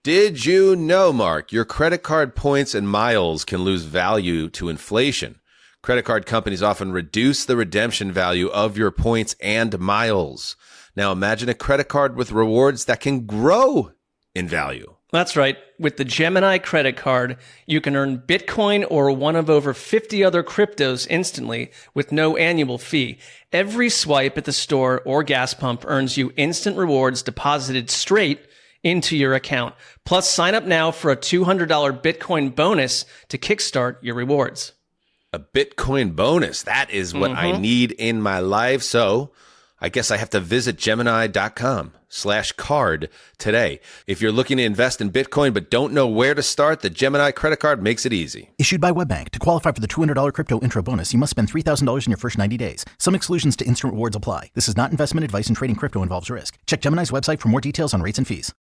Did you know, Mark, your credit card points and miles can lose value to inflation? Credit card companies often reduce the redemption value of your points and miles. Now imagine a credit card with rewards that can grow in value. That's right. With the Gemini credit card, you can earn Bitcoin or one of over 50 other cryptos instantly with no annual fee. Every swipe at the store or gas pump earns you instant rewards deposited straight into your account. Plus, sign up now for a $200 Bitcoin bonus to kickstart your rewards. A Bitcoin bonus. That is what I need in my life. So I guess I have to visit Gemini.com/card today. If you're looking to invest in Bitcoin but don't know where to start, the Gemini credit card makes it easy. Issued by WebBank. To qualify for the $200 crypto intro bonus, you must spend $3,000 in your first 90 days. Some exclusions to instant rewards apply. This is not investment advice, and trading crypto involves risk. Check Gemini's website for more details on rates and fees.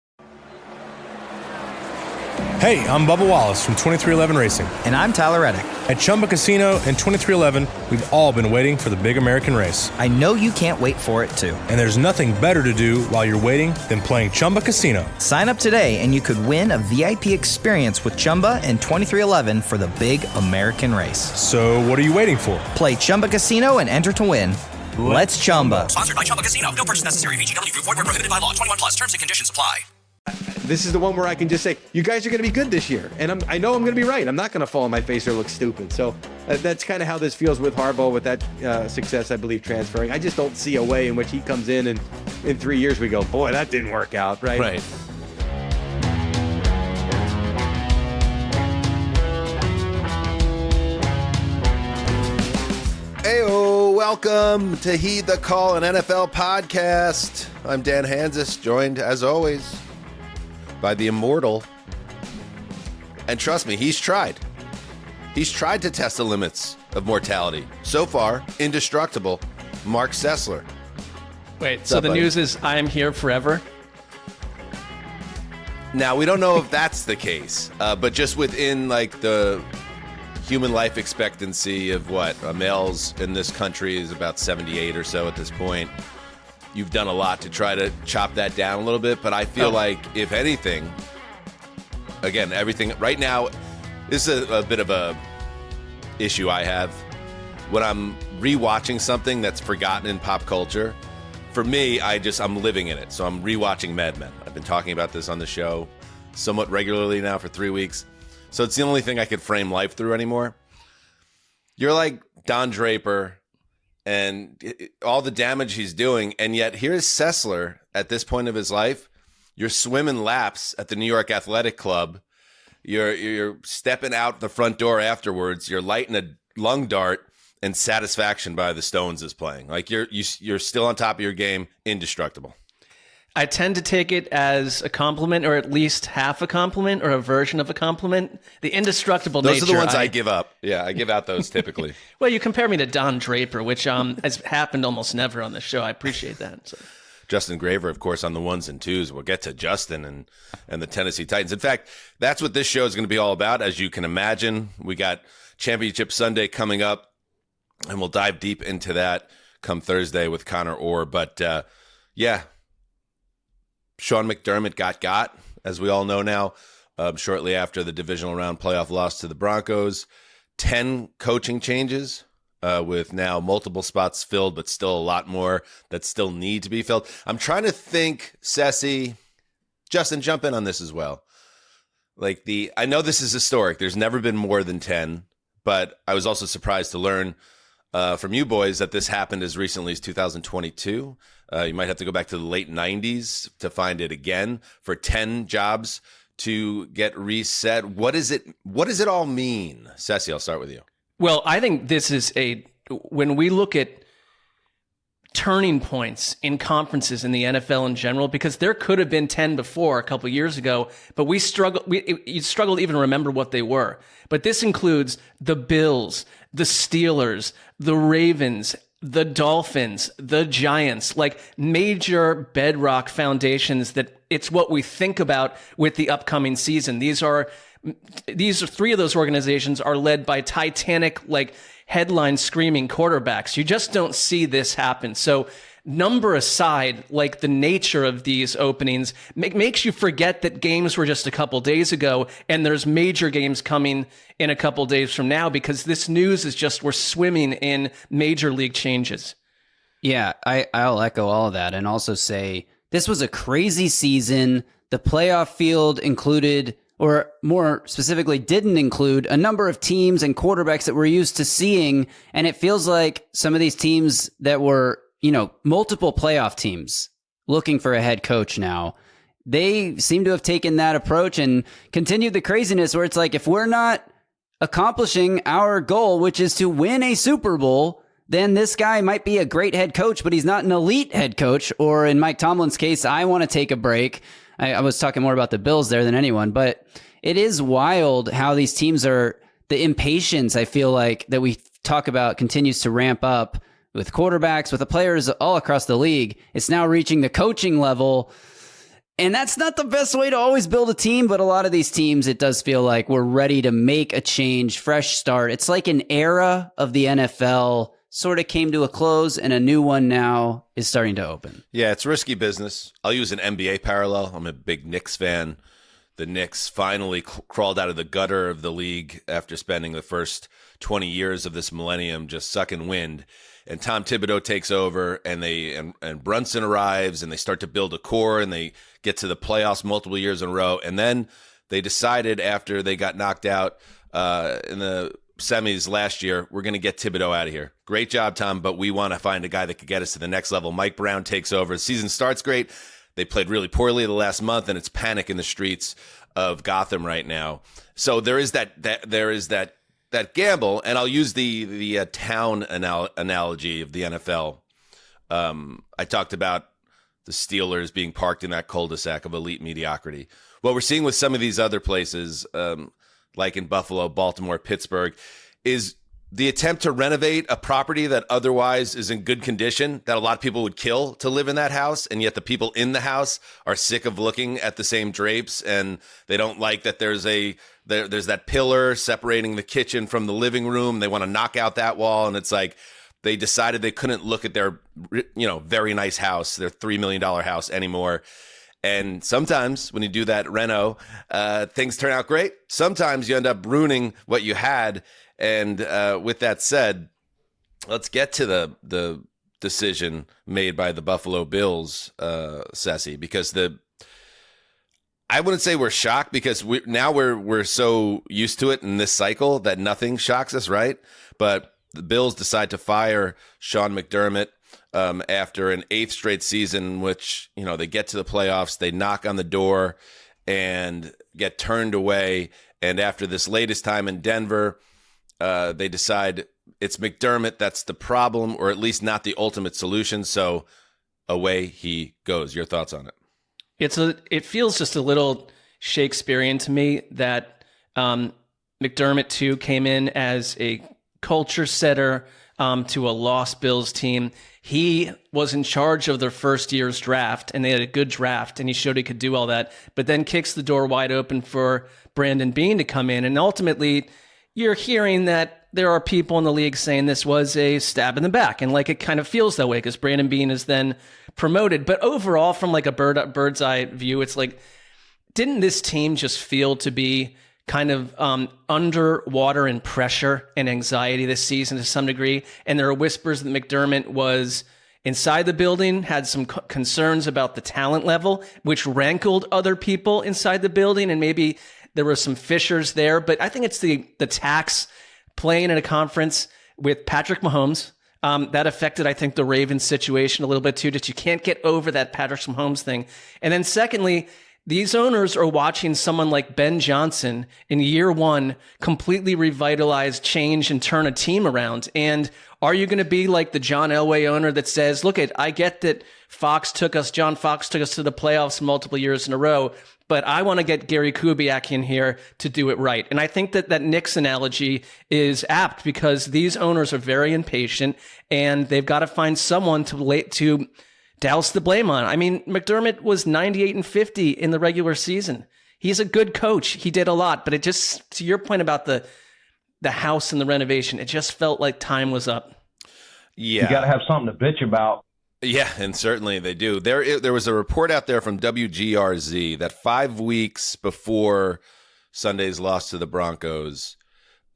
Hey, I'm Bubba Wallace from 2311 Racing. And I'm Tyler Reddick. At Chumba Casino and 2311, we've all been waiting for the big American race. I know you can't wait for it, too. And there's nothing better to do while you're waiting than playing Chumba Casino. Sign up today and you could win a VIP experience with Chumba and 2311 for the big American race. So what are you waiting for? Play Chumba Casino and enter to win. Let's Chumba. Sponsored by Chumba Casino. No purchase necessary. VGW Group. Void where prohibited by law. 21 plus. Terms and conditions apply. This is the one where I can just say, you guys are going to be good this year. And I know I'm going to be right. I'm not going to fall on my face or look stupid. So that's kind of how this feels with Harbaugh, with that success, I believe, transferring. I just don't see a way in which he comes in and in 3 years we go, boy, that didn't work out, right? Right. Heyo, welcome to Heed the Call, an NFL podcast. I'm Dan Hanzus, joined as always by the immortal. And trust me, he's tried. He's tried to test the limits of mortality. So far, indestructible, Marc Sessler. Wait, so the news is I am here forever? Now, we don't know if that's the case, but just within like the human life expectancy of what males in this country is about 78 or so at this point. You've done a lot to try to chop that down a little bit, but I feel like if anything, again, everything right now, this is a bit of a issue I have when I'm rewatching something that's forgotten in pop culture. For me, I'm living in it. So I'm rewatching Mad Men. I've been talking about this on the show somewhat regularly now for 3 weeks. So it's the only thing I could frame life through anymore. You're like Don Draper and all the damage he's doing, and yet here's Sessler at this point of his life. You're swimming laps at the New York Athletic Club. You're stepping out the front door afterwards. You're lighting a lung dart, and Satisfaction by the Stones is playing. Like you're still on top of your game, indestructible. I tend to take it as a compliment, or at least half a compliment, or a version of a compliment. The indestructible nature. Those are the ones I give up. Yeah, I give out those typically. Well, you compare me to Don Draper, which has happened almost never on the show. I appreciate that. So. Justin Graver, of course, on the ones and twos. We'll get to Justin and the Tennessee Titans. In fact, that's what this show is going to be all about. As you can imagine, we got Championship Sunday coming up, and we'll dive deep into that come Thursday with Connor Orr. But, yeah. Sean McDermott got, as we all know now, shortly after the divisional round playoff loss to the Broncos. 10 coaching changes with now multiple spots filled, but still a lot more that still need to be filled. I'm trying to think, Cessy, Justin, jump in on this as well. I know this is historic. There's never been more than 10, but I was also surprised to learn from you boys that this happened as recently as 2022. You might have to go back to the late 90s to find it again for 10 jobs to get reset. What does it all mean? Cessy, I'll start with you. Well, I think this is when we look at turning points in conferences in the NFL in general, because there could have been 10 before a couple of years ago, but you struggle to even remember what they were. But this includes the Bills, the Steelers, the Ravens, the Dolphins, the Giants, like major bedrock foundations that it's what we think about with the upcoming season. These are three of those organizations are led by Titanic, like headline screaming quarterbacks. You just don't see this happen. So number aside, like the nature of these openings makes you forget that games were just a couple days ago and there's major games coming in a couple days from now, because this news is just, we're swimming in major league changes. Yeah, I'll echo all of that and also say this was a crazy season. The playoff field included, or more specifically, didn't include a number of teams and quarterbacks that we're used to seeing. And it feels like some of these teams that were, multiple playoff teams looking for a head coach now, they seem to have taken that approach and continued the craziness where it's like, if we're not accomplishing our goal, which is to win a Super Bowl, then this guy might be a great head coach, but he's not an elite head coach. Or in Mike Tomlin's case, I want to take a break. I was talking more about the Bills there than anyone, but it is wild how these teams are, the impatience, I feel like, that we talk about continues to ramp up with quarterbacks, with the players all across the league. It's now reaching the coaching level. And that's not the best way to always build a team, but a lot of these teams, it does feel like we're ready to make a change, fresh start. It's like an era of the NFL sort of came to a close and a new one now is starting to open. Yeah, it's risky business. I'll use an NBA parallel. I'm a big Knicks fan. The Knicks finally crawled out of the gutter of the league after spending the first 20 years of this millennium just sucking wind. And Tom Thibodeau takes over, and and Brunson arrives, and they start to build a core, and they get to the playoffs multiple years in a row. And then they decided, after they got knocked out in the semis last year, we're going to get Thibodeau out of here. Great job, Tom, but we want to find a guy that could get us to the next level. Mike Brown takes over. The season starts great. They played really poorly the last month, and it's panic in the streets of Gotham right now. So there is that gamble, and I'll use the town analogy of the NFL. I talked about the Steelers being parked in that cul-de-sac of elite mediocrity. What we're seeing with some of these other places, like in Buffalo, Baltimore, Pittsburgh, is the attempt to renovate a property that otherwise is in good condition, that a lot of people would kill to live in that house, and yet the people in the house are sick of looking at the same drapes, and they don't like that there's that pillar separating the kitchen from the living room. They want to knock out that wall, and it's like they decided they couldn't look at their very nice house, their $3 million house anymore. And sometimes when you do that reno, things turn out great. Sometimes you end up ruining what you had. And with that said, let's get to the decision made by the Buffalo Bills, Sessy, because I wouldn't say we're shocked, because we're so used to it in this cycle that nothing shocks us, right? But the Bills decide to fire Sean McDermott after an 8th straight season in which, they get to the playoffs, they knock on the door and get turned away. And after this latest time in Denver, they decide it's McDermott that's the problem, or at least not the ultimate solution. So away he goes. Your thoughts on it? It feels just a little Shakespearean to me that McDermott too came in as a culture setter to a lost Bills team. He was in charge of their first year's draft, and they had a good draft, and he showed he could do all that, but then kicks the door wide open for Brandon Beane to come in. And ultimately, you're hearing that there are people in the league saying this was a stab in the back, and like it kind of feels that way because Brandon Beane is then promoted. But overall, from like a bird's eye view, it's like, didn't this team just feel to be kind of underwater in pressure and anxiety this season to some degree? And there are whispers that McDermott was inside the building, had some concerns about the talent level, which rankled other people inside the building, and maybe there were some fissures there. But I think it's the tax playing in a conference with Patrick Mahomes. That affected, I think, the Ravens situation a little bit too, that you can't get over that Patrick Mahomes thing. And then secondly, these owners are watching someone like Ben Johnson in year one completely revitalize, change, and turn a team around. And are you going to be like the John Elway owner that says, look, I get that John Fox took us to the playoffs multiple years in a row, but I want to get Gary Kubiak in here to do it right. And I think that Knicks analogy is apt because these owners are very impatient, and they've got to find someone to douse the blame on. I mean, McDermott was 98-50 in the regular season. He's a good coach. He did a lot, but it just, to your point about the house and the renovation, it just felt like time was up. Yeah. You got to have something to bitch about. Yeah, and certainly they do. There was a report out there from WGRZ that 5 weeks before Sunday's loss to the Broncos,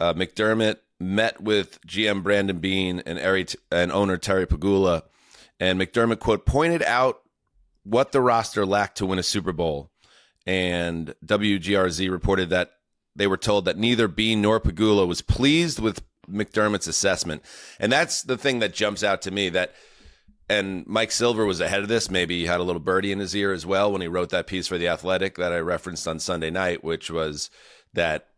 McDermott met with GM Brandon Beane and owner Terry Pagula, and McDermott, quote, pointed out what the roster lacked to win a Super Bowl. And WGRZ reported that they were told that neither Beane nor Pagula was pleased with McDermott's assessment. And that's the thing that jumps out to me, and Mike Silver was ahead of this. Maybe he had a little birdie in his ear as well when he wrote that piece for The Athletic that I referenced on Sunday night, which was that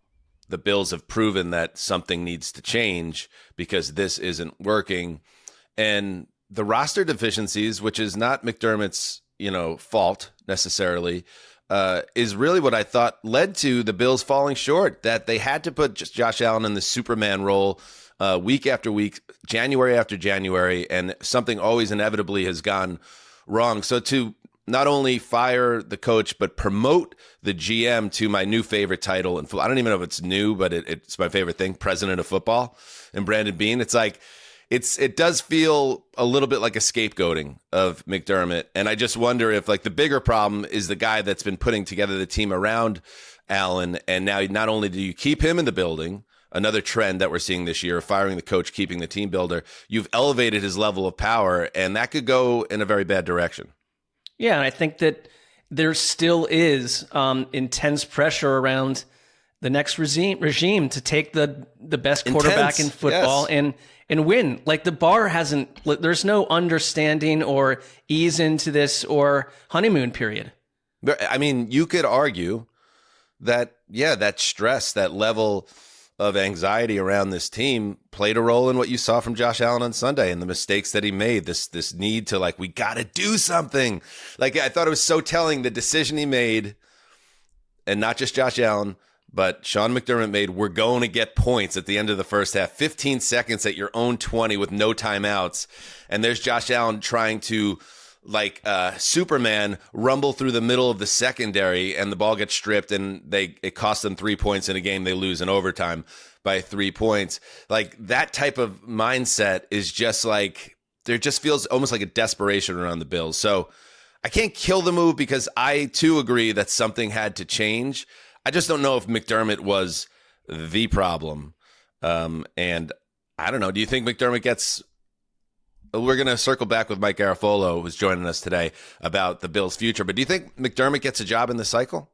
the Bills have proven that something needs to change because this isn't working. And the roster deficiencies, which is not McDermott's, fault necessarily, is really what I thought led to the Bills falling short, that they had to put just Josh Allen in the Superman role week after week, January after January, and something always inevitably has gone wrong. So to not only fire the coach, but promote the GM to my new favorite title, and I don't even know if it's new, but it's my favorite thing, president of football, and Brandon Beane. It's like, it does feel a little bit like a scapegoating of McDermott. And I just wonder if the bigger problem is the guy that's been putting together the team around Allen. And now not only do you keep him in the building, another trend that we're seeing this year, firing the coach, keeping the team builder, you've elevated his level of power, and that could go in a very bad direction. Yeah, and I think that there still is intense pressure around the next regime to take the best quarterback in football, yes, and win. The bar hasn't, there's no understanding or ease into this or honeymoon period. I mean, you could argue that, that stress, that level of anxiety around this team played a role in what you saw from Josh Allen on Sunday and the mistakes that he made, this need to we got to do something. I thought it was so telling, the decision he made, and not just Josh Allen, but Sean McDermott made, we're going to get points at the end of the first half, 15 seconds at your own 20 with no timeouts. And there's Josh Allen trying to, Superman, rumble through the middle of the secondary, and the ball gets stripped, and it costs them 3 points in a game they lose in overtime by 3 points. That type of mindset is just there just feels almost like a desperation around the Bills. So I can't kill the move because I, too, agree that something had to change. I just don't know if McDermott was the problem. And I don't know. Do you think McDermott gets... We're going to circle back with Mike Garafolo, who's joining us today, about the Bills' future. But do you think McDermott gets a job in this cycle?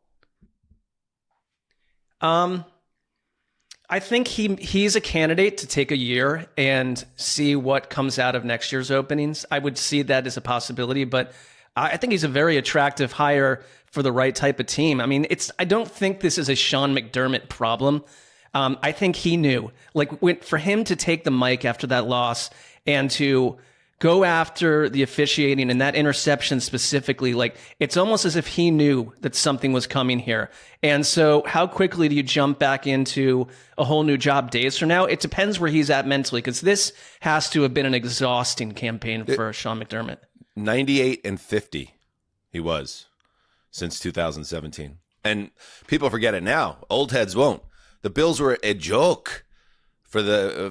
I think he's a candidate to take a year and see what comes out of next year's openings. I would see that as a possibility, but I think he's a very attractive hire for the right type of team. I mean, I don't think this is a Sean McDermott problem. I think he knew, for him to take the mic after that loss and to go after the officiating and that interception specifically, it's almost as if he knew that something was coming here. And so how quickly do you jump back into a whole new job days from now? It depends where he's at mentally, because this has to have been an exhausting campaign for Sean McDermott. 98-50 he was since 2017. And people forget it now. Old heads won't. The Bills were a joke for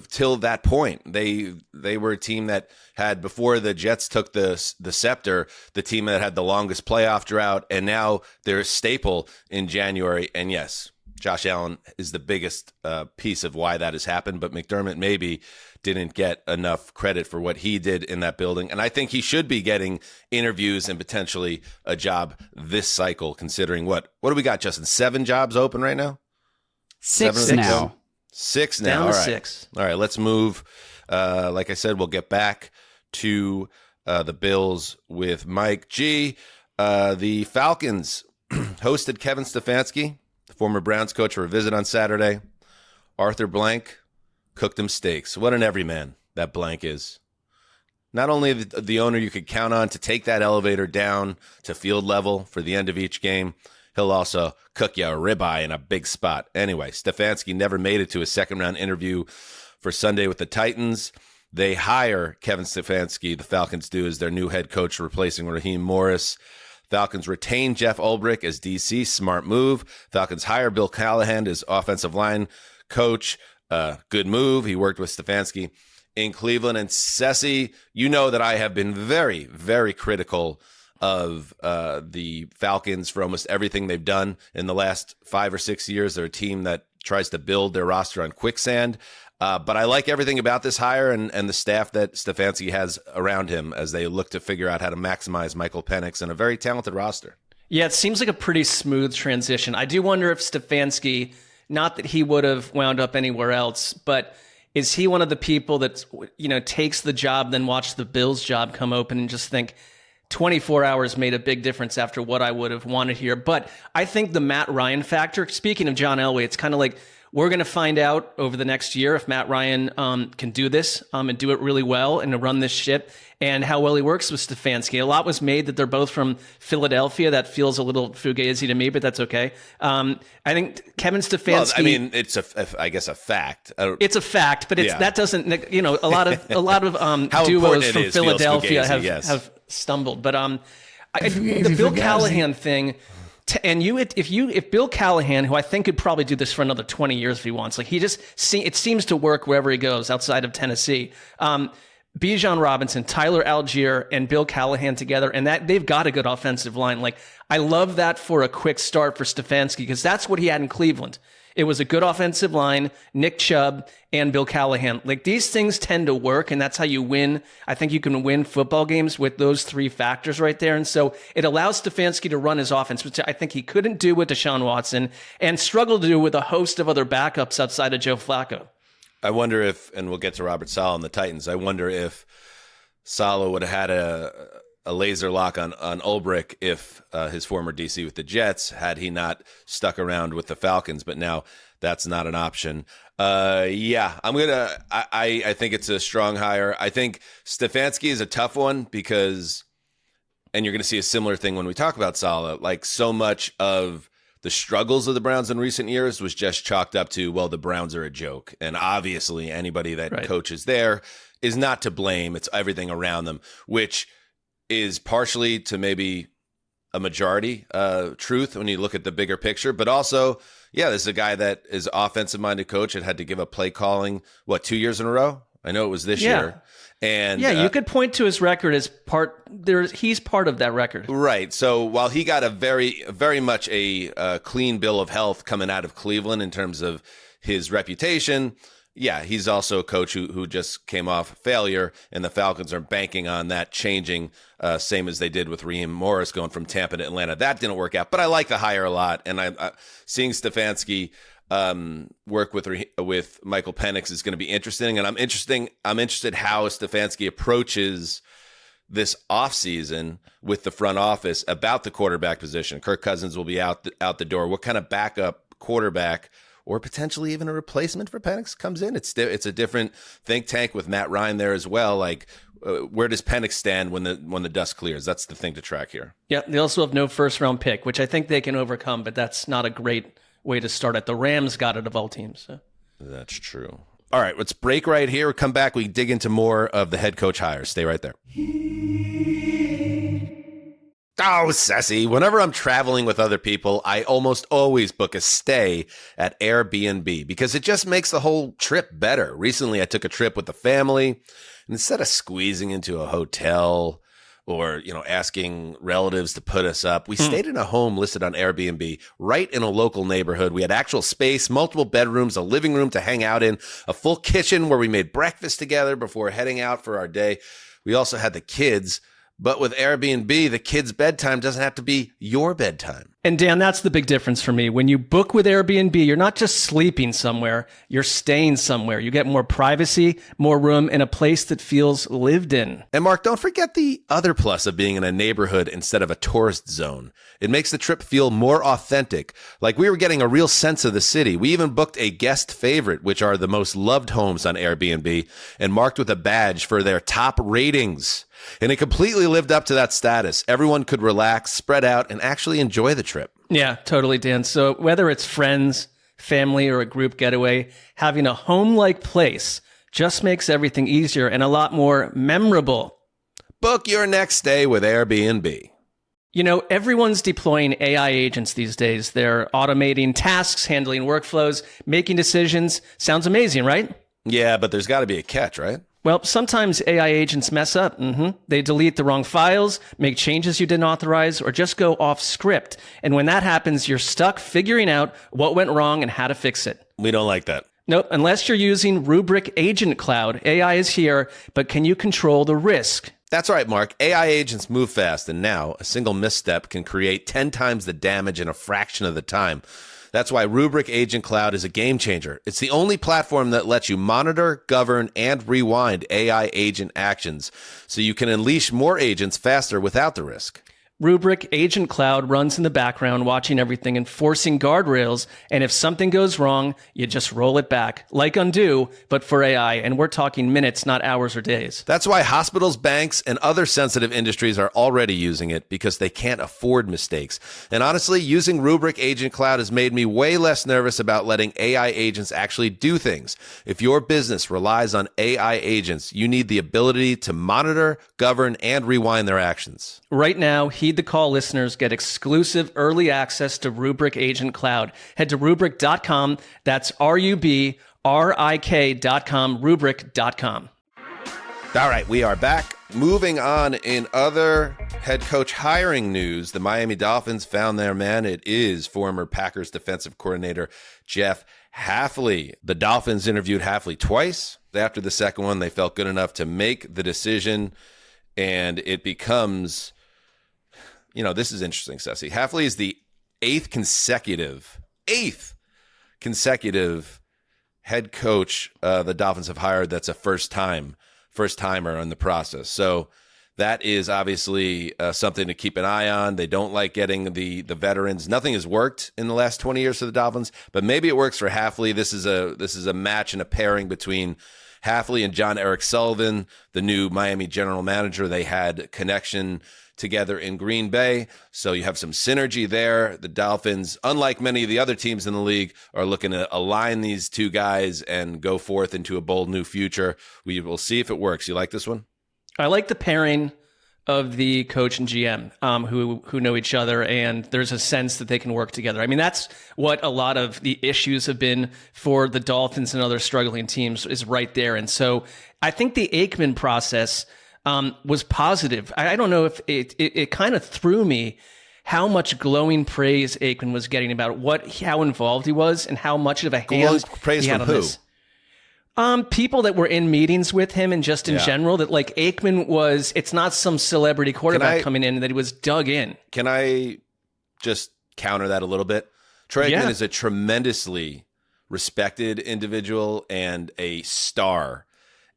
till that point. They were a team that had, before the Jets took the scepter, the team that had the longest playoff drought, and now they're a staple in January. And yes, Josh Allen is the biggest piece of why that has happened, but McDermott maybe didn't get enough credit for what he did in that building. And I think he should be getting interviews and potentially a job this cycle, considering what do we got, Justin? 7 jobs open right now? 6 now. 6 now. Down All to right. 6. All right, let's move. Like I said, we'll get back to the Bills with Mike G. The Falcons hosted Kevin Stefanski, the former Browns coach, for a visit on Saturday. Arthur Blank cooked him steaks. What an everyman that Blank is. Not only the owner you could count on to take that elevator down to field level for the end of each game, he'll also cook you a ribeye in a big spot. Anyway, Stefanski never made it to a second-round interview for Sunday with the Titans. They hire Kevin Stefanski, the Falcons do, as their new head coach, replacing Raheem Morris. Falcons retain Jeff Ulbrich as DC. Smart move. Falcons hire Bill Callahan as offensive line coach. Good move. He worked with Stefanski in Cleveland. And Sessy, you know that I have been very, very critical of the Falcons for almost everything they've done in the last 5 or 6 years. They're a team that tries to build their roster on quicksand. But I like everything about this hire and the staff that Stefanski has around him as they look to figure out how to maximize Michael Penix and a very talented roster. Yeah, it seems like a pretty smooth transition. I do wonder if Stefanski, not that he would have wound up anywhere else, but is he one of the people that, takes the job, then watch the Bills job come open and just think 24 hours made a big difference after what I would have wanted here? But I think the Matt Ryan factor, speaking of John Elway, it's kind of like we're going to find out over the next year if Matt Ryan can do this and do it really well and run this ship, and how well he works with Stefanski. A lot was made that they're both from Philadelphia. That feels a little fugazi to me, but that's okay. I think Kevin Stefanski. Well, I mean, it's I guess a fact. It's a fact, but that doesn't. A lot of duos from Philadelphia have stumbled. But the Bill Callahan thing. And if Bill Callahan, who I think could probably do this for another 20 years if he wants, like it seems to work wherever he goes outside of Tennessee. Bijan Robinson, Tyler Algier, and Bill Callahan together, and that they've got a good offensive line. Like, I love that for a quick start for Stefanski, because that's what he had in Cleveland. It was a good offensive line, Nick Chubb and Bill Callahan. Like, these things tend to work, and that's how you win. I think you can win football games with those three factors right there. And so it allows Stefanski to run his offense, which I think he couldn't do with Deshaun Watson and struggled to do with a host of other backups outside of Joe Flacco. I wonder if, and we'll get to Robert Saleh and the Titans, I wonder if Saleh would have had a laser lock on Ulbrich if his former DC with the Jets, had he not stuck around with the Falcons. But now that's not an option. I think it's a strong hire. I think Stefanski is a tough one because, and you're going to see a similar thing when we talk about Saleh, like so much of the struggles of the Browns in recent years was just chalked up to, well, the Browns are a joke. And obviously anybody that coaches there is not to blame. It's everything around them, which is partially to maybe a majority truth when you look at the bigger picture. But also, this is a guy that is offensive-minded coach and had to give up play calling, 2 years in a row? I know it was this year. And you could point to his record as he's part of that record. Right. So while he got a very, very much a clean bill of health coming out of Cleveland in terms of his reputation, he's also a coach who just came off failure, and the Falcons are banking on that changing, same as they did with Raheem Morris going from Tampa to Atlanta. That didn't work out, but I like the hire a lot, and I seeing Stefanski work with Michael Penix is going to be interesting, and I'm interested how Stefanski approaches this offseason with the front office about the quarterback position. Kirk Cousins will be out the door. What kind of backup quarterback or potentially even a replacement for Penix comes in? It's a different think tank with Matt Ryan there as well. Like, where does Penix stand when the dust clears? That's the thing to track here. Yeah, they also have no first-round pick, which I think they can overcome, but that's not a great way to start it. The Rams got it of all teams. So. That's true. All right, let's break right here. Come back. We dig into more of the head coach hires. Stay right there. Oh, Sessy. Whenever I'm traveling with other people, I almost always book a stay at Airbnb because it just makes the whole trip better. Recently, I took a trip with the family, and instead of squeezing into a hotel or, asking relatives to put us up, we stayed in a home listed on Airbnb right in a local neighborhood. We had actual space, multiple bedrooms, a living room to hang out in, a full kitchen where we made breakfast together before heading out for our day. We also had the kids. But with Airbnb, the kids' bedtime doesn't have to be your bedtime. And Dan, that's the big difference for me. When you book with Airbnb, you're not just sleeping somewhere, you're staying somewhere. You get more privacy, more room, and a place that feels lived in. And Mark, don't forget the other plus of being in a neighborhood instead of a tourist zone. It makes the trip feel more authentic, like we were getting a real sense of the city. We even booked a guest favorite, which are the most loved homes on Airbnb, and marked with a badge for their top ratings. And it completely lived up to that status. Everyone could relax, spread out, and actually enjoy the trip. Yeah, totally, Dan. So whether it's friends, family, or a group getaway, having a home-like place just makes everything easier and a lot more memorable. Book your next stay with Airbnb. Everyone's deploying AI agents these days. They're automating tasks, handling workflows, making decisions. Sounds amazing, right? Yeah, but there's got to be a catch, right? Well, sometimes AI agents mess up. They delete the wrong files, make changes you didn't authorize, or just go off script. And when that happens, you're stuck figuring out what went wrong and how to fix it. We don't like that. Nope, unless you're using Rubrik Agent Cloud. AI is here, but can you control the risk? That's right, Mark. AI agents move fast, and now a single misstep can create 10 times the damage in a fraction of the time. That's why Rubrik Agent Cloud is a game changer. It's the only platform that lets you monitor, govern, and rewind AI agent actions so you can unleash more agents faster without the risk. Rubrik Agent Cloud runs in the background, watching everything, enforcing guardrails, and if something goes wrong, you just roll it back, like undo, but for AI, and we're talking minutes, not hours or days. That's why hospitals, banks, and other sensitive industries are already using it because they can't afford mistakes. And honestly, using Rubrik Agent Cloud has made me way less nervous about letting AI agents actually do things. If your business relies on AI agents, you need the ability to monitor, govern, and rewind their actions. Right now, Heed the Call listeners get exclusive early access to Rubrik Agent Cloud. Head to Rubrik.com. That's RUBRIK.com, Rubrik.com. All right, we are back. Moving on in other head coach hiring news, the Miami Dolphins found their man. It is former Packers defensive coordinator Jeff Hafley. The Dolphins interviewed Hafley twice. After the second one, they felt good enough to make the decision, and it becomes... this is interesting, Ceci. Hafley is the eighth consecutive head coach the Dolphins have hired that's a first-timer in the process. So that is obviously something to keep an eye on. They don't like getting the veterans. Nothing has worked in the last 20 years for the Dolphins, but maybe it works for Hafley. This is a match and a pairing between Hafley and John Eric Sullivan, the new Miami general manager. They had connection together in Green Bay, so you have some synergy there. The Dolphins, unlike many of the other teams in the league, are looking to align these two guys and go forth into a bold new future. We will see if it works. You like this one? I like the pairing of the coach and GM who know each other, and there's a sense that they can work together. I mean, that's what a lot of the issues have been for the Dolphins and other struggling teams is right there. And so I think the Aikman process was positive. I don't know if it kind of threw me how much glowing praise Aikman was getting about how involved he was and how much of a hand praise he had from on who? this. People that were in meetings with him and just in general, that like Aikman was, it's not some celebrity quarterback coming in, that he was dug in. Can I just counter that a little bit? Troy Aikman is a tremendously respected individual and a star.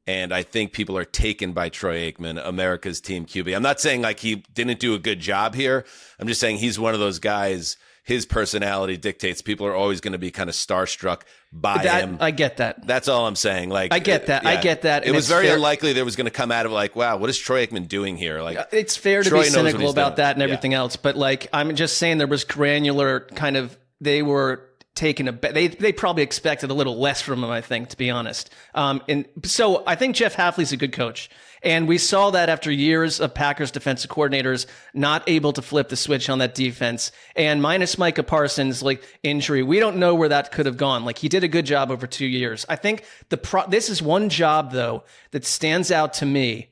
And I think people are taken by Troy Aikman, America's team QB. I'm not saying like he didn't do a good job here. I'm just saying he's one of those guys. His personality dictates people are always going to be kind of starstruck by him. I get that. That's all I'm saying. Like I get that. Yeah. I get that. It was very unlikely there was going to come out of like, wow, what is Troy Aikman doing here? Like, it's fair to Troy be knows cynical about doing. that and everything else. But like, I'm just saying there was granular kind of, they were taking they probably expected a little less from him, I think, to be honest. And so I think Jeff Hafley's a good coach. And we saw that after years of Packers defensive coordinators not able to flip the switch on that defense. And minus Micah Parsons' like injury, we don't know where that could have gone. Like he did a good job over 2 years. I think this is one job though that stands out to me.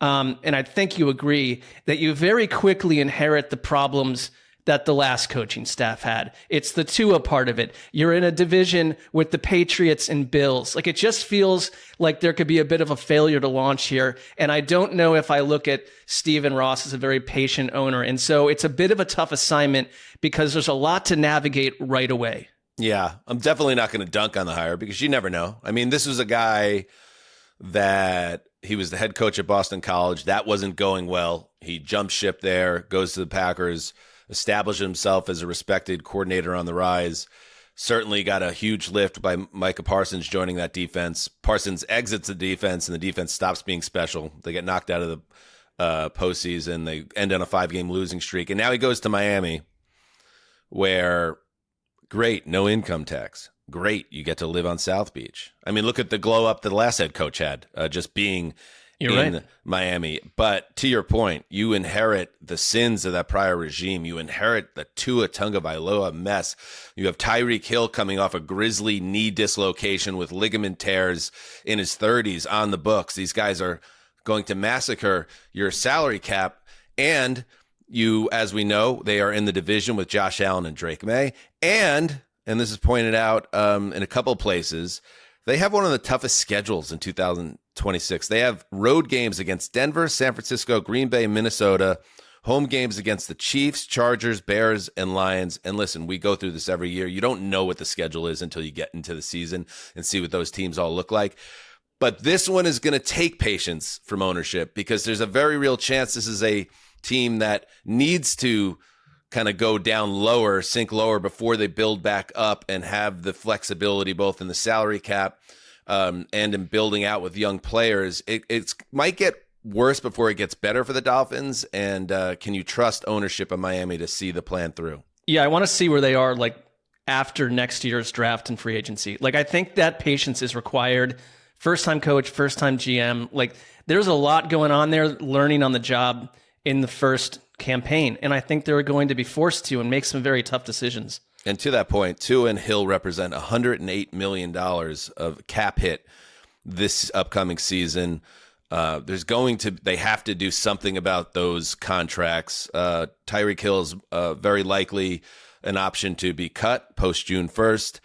And I think you agree that you very quickly inherit the problems that the last coaching staff had. It's the Tua part of it. You're in a division with the Patriots and Bills. Like it just feels like there could be a bit of a failure to launch here. And I don't know if I look at Stephen Ross as a very patient owner. And so it's a bit of a tough assignment because there's a lot to navigate right away. Yeah, I'm definitely not going to dunk on the hire because you never know. I mean, this was a guy that he was the head coach at Boston College. That wasn't going well. He jumped ship there, goes to the Packers, established himself as a respected coordinator on the rise. Certainly got a huge lift by Micah Parsons joining that defense. Parsons exits the defense, and the defense stops being special. They get knocked out of the postseason. They end on a 5-game losing streak. And now he goes to Miami, where, great, no income tax. Great, you get to live on South Beach. I mean, look at the glow up that the last head coach had, just being You're in right. Miami. But to your point, you inherit the sins of that prior regime. You inherit the Tua Tagovailoa mess. You have Tyreek Hill coming off a grisly knee dislocation with ligament tears in his 30s on the books. These guys are going to massacre your salary cap. And you, as we know, they are in the division with Josh Allen and Drake May. And this is pointed out in a couple places, they have one of the toughest schedules in 2026. They have road games against Denver, San Francisco, Green Bay, Minnesota, home games against the Chiefs, Chargers, Bears, and Lions. And listen, we go through this every year. You don't know what the schedule is until you get into the season and see what those teams all look like. But this one is going to take patience from ownership because there's a very real chance this is a team that needs to kind of go down lower, sink lower before they build back up and have the flexibility both in the salary cap and in building out with young players. It might get worse before it gets better for the Dolphins. And can you trust ownership of Miami to see the plan through? Yeah, I want to see where they are like after next year's draft and free agency. Like I think that patience is required. First-time coach, first-time GM. Like there's a lot going on there, learning on the job in the first campaign. And I think they're going to be forced to and make some very tough decisions. And to that point, Tua and Hill represent $108 million of cap hit this upcoming season. They have to do something about those contracts. Tyreek Hill is very likely an option to be cut post June 1st.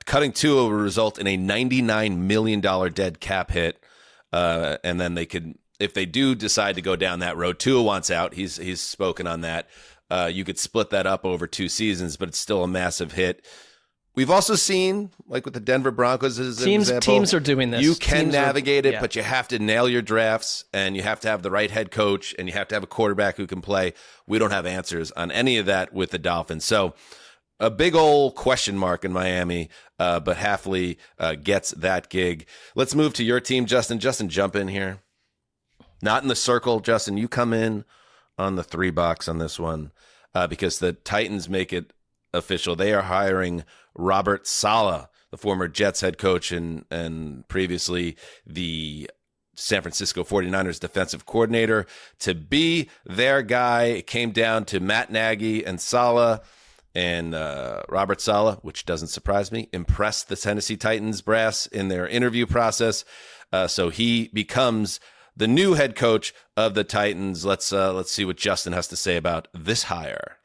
Cutting Tua will result in a $99 million dead cap hit. And then they could, if they do decide to go down that road, Tua wants out. He's spoken on that. You could split that up over 2 seasons, but it's still a massive hit. We've also seen, like with the Denver Broncos as an example, teams are doing this. You can Teams navigate it, yeah. but you have to nail your drafts, and you have to have the right head coach, and you have to have a quarterback who can play. We don't have answers on any of that with the Dolphins. So a big old question mark in Miami, but Hafley gets that gig. Let's move to your team, Justin. Justin, jump in here. Not in the circle, Justin. You come in on the 3 box on this one because the Titans make it official. They are hiring Robert Saleh, the former Jets head coach and previously the San Francisco 49ers defensive coordinator, to be their guy. It came down to Matt Nagy and Saleh, and Robert Saleh, which doesn't surprise me, impressed the Tennessee Titans brass in their interview process. So he becomes the new head coach of the Titans. Let's see what Justin has to say about this hire.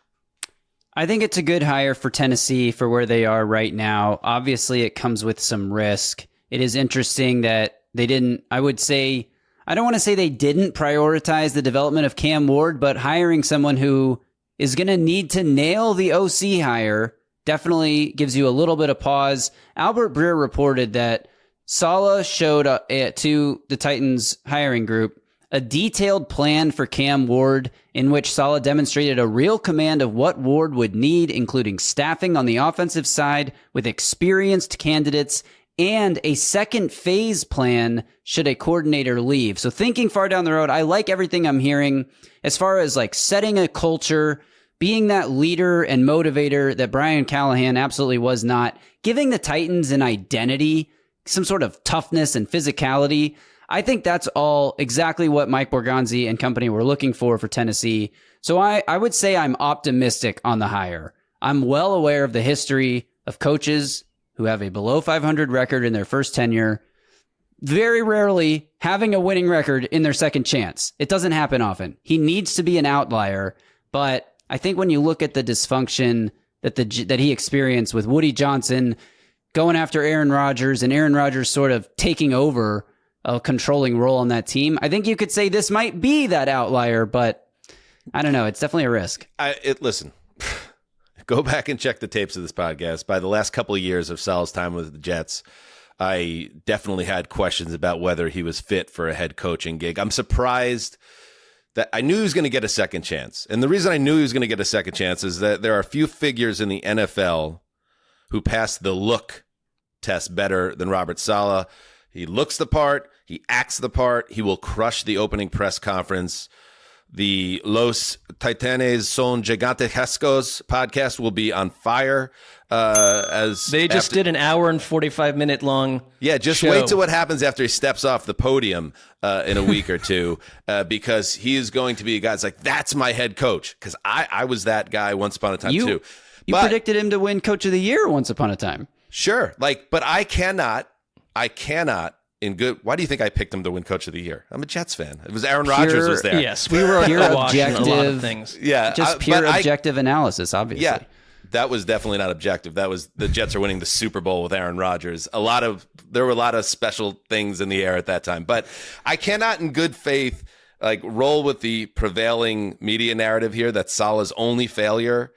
I think it's a good hire for Tennessee for where they are right now. Obviously, it comes with some risk. It is interesting that they didn't, I don't want to say they didn't prioritize the development of Cam Ward, but hiring someone who is going to need to nail the OC hire definitely gives you a little bit of pause. Albert Breer reported that Saleh showed to the Titans hiring group a detailed plan for Cam Ward in which Saleh demonstrated a real command of what Ward would need, including staffing on the offensive side with experienced candidates and a second phase plan should a coordinator leave. So thinking far down the road, I like everything I'm hearing as far as like setting a culture, being that leader and motivator that Brian Callahan absolutely was not, giving the Titans an identity, some sort of toughness and physicality. I think that's all exactly what Mike Borgonzi and company were looking for Tennessee. So I would say I'm optimistic on the hire. I'm well aware of the history of coaches who have a below 500 record in their first tenure, very rarely having a winning record in their second chance. It doesn't happen often. He needs to be an outlier, but I think when you look at the dysfunction that he experienced with Woody Johnson going after Aaron Rodgers and Aaron Rodgers sort of taking over a controlling role on that team, I think you could say this might be that outlier, but I don't know. It's definitely a risk. Listen, go back and check the tapes of this podcast. By the last couple of years of Saleh's time with the Jets, I definitely had questions about whether he was fit for a head coaching gig. I'm surprised that I knew he was going to get a second chance. And the reason I knew he was going to get a second chance is that there are a few figures in the NFL who pass the look test better than Robert Saleh. He looks the part. He acts the part. He will crush the opening press conference. The Los Titanes Son Gigantescos podcast will be on fire. As they just did an hour and 45-minute long just show. wait till what happens after he steps off the podium in a week or two, because he is going to be a guy that's like, that's my head coach, because I was that guy once upon a time too. You predicted him to win Coach of the Year once upon a time. Sure, but I cannot in good. Why do you think I picked him to win Coach of the Year? I'm a Jets fan. It was Aaron Rodgers was there. Yes, we were pure watching a lot of objective things. Yeah, just pure objective analysis, obviously. Yeah, that was definitely not objective. That was the Jets are winning the Super Bowl with Aaron Rodgers. There were a lot of special things in the air at that time, but I cannot, in good faith, roll with the prevailing media narrative here that Saleh's only failure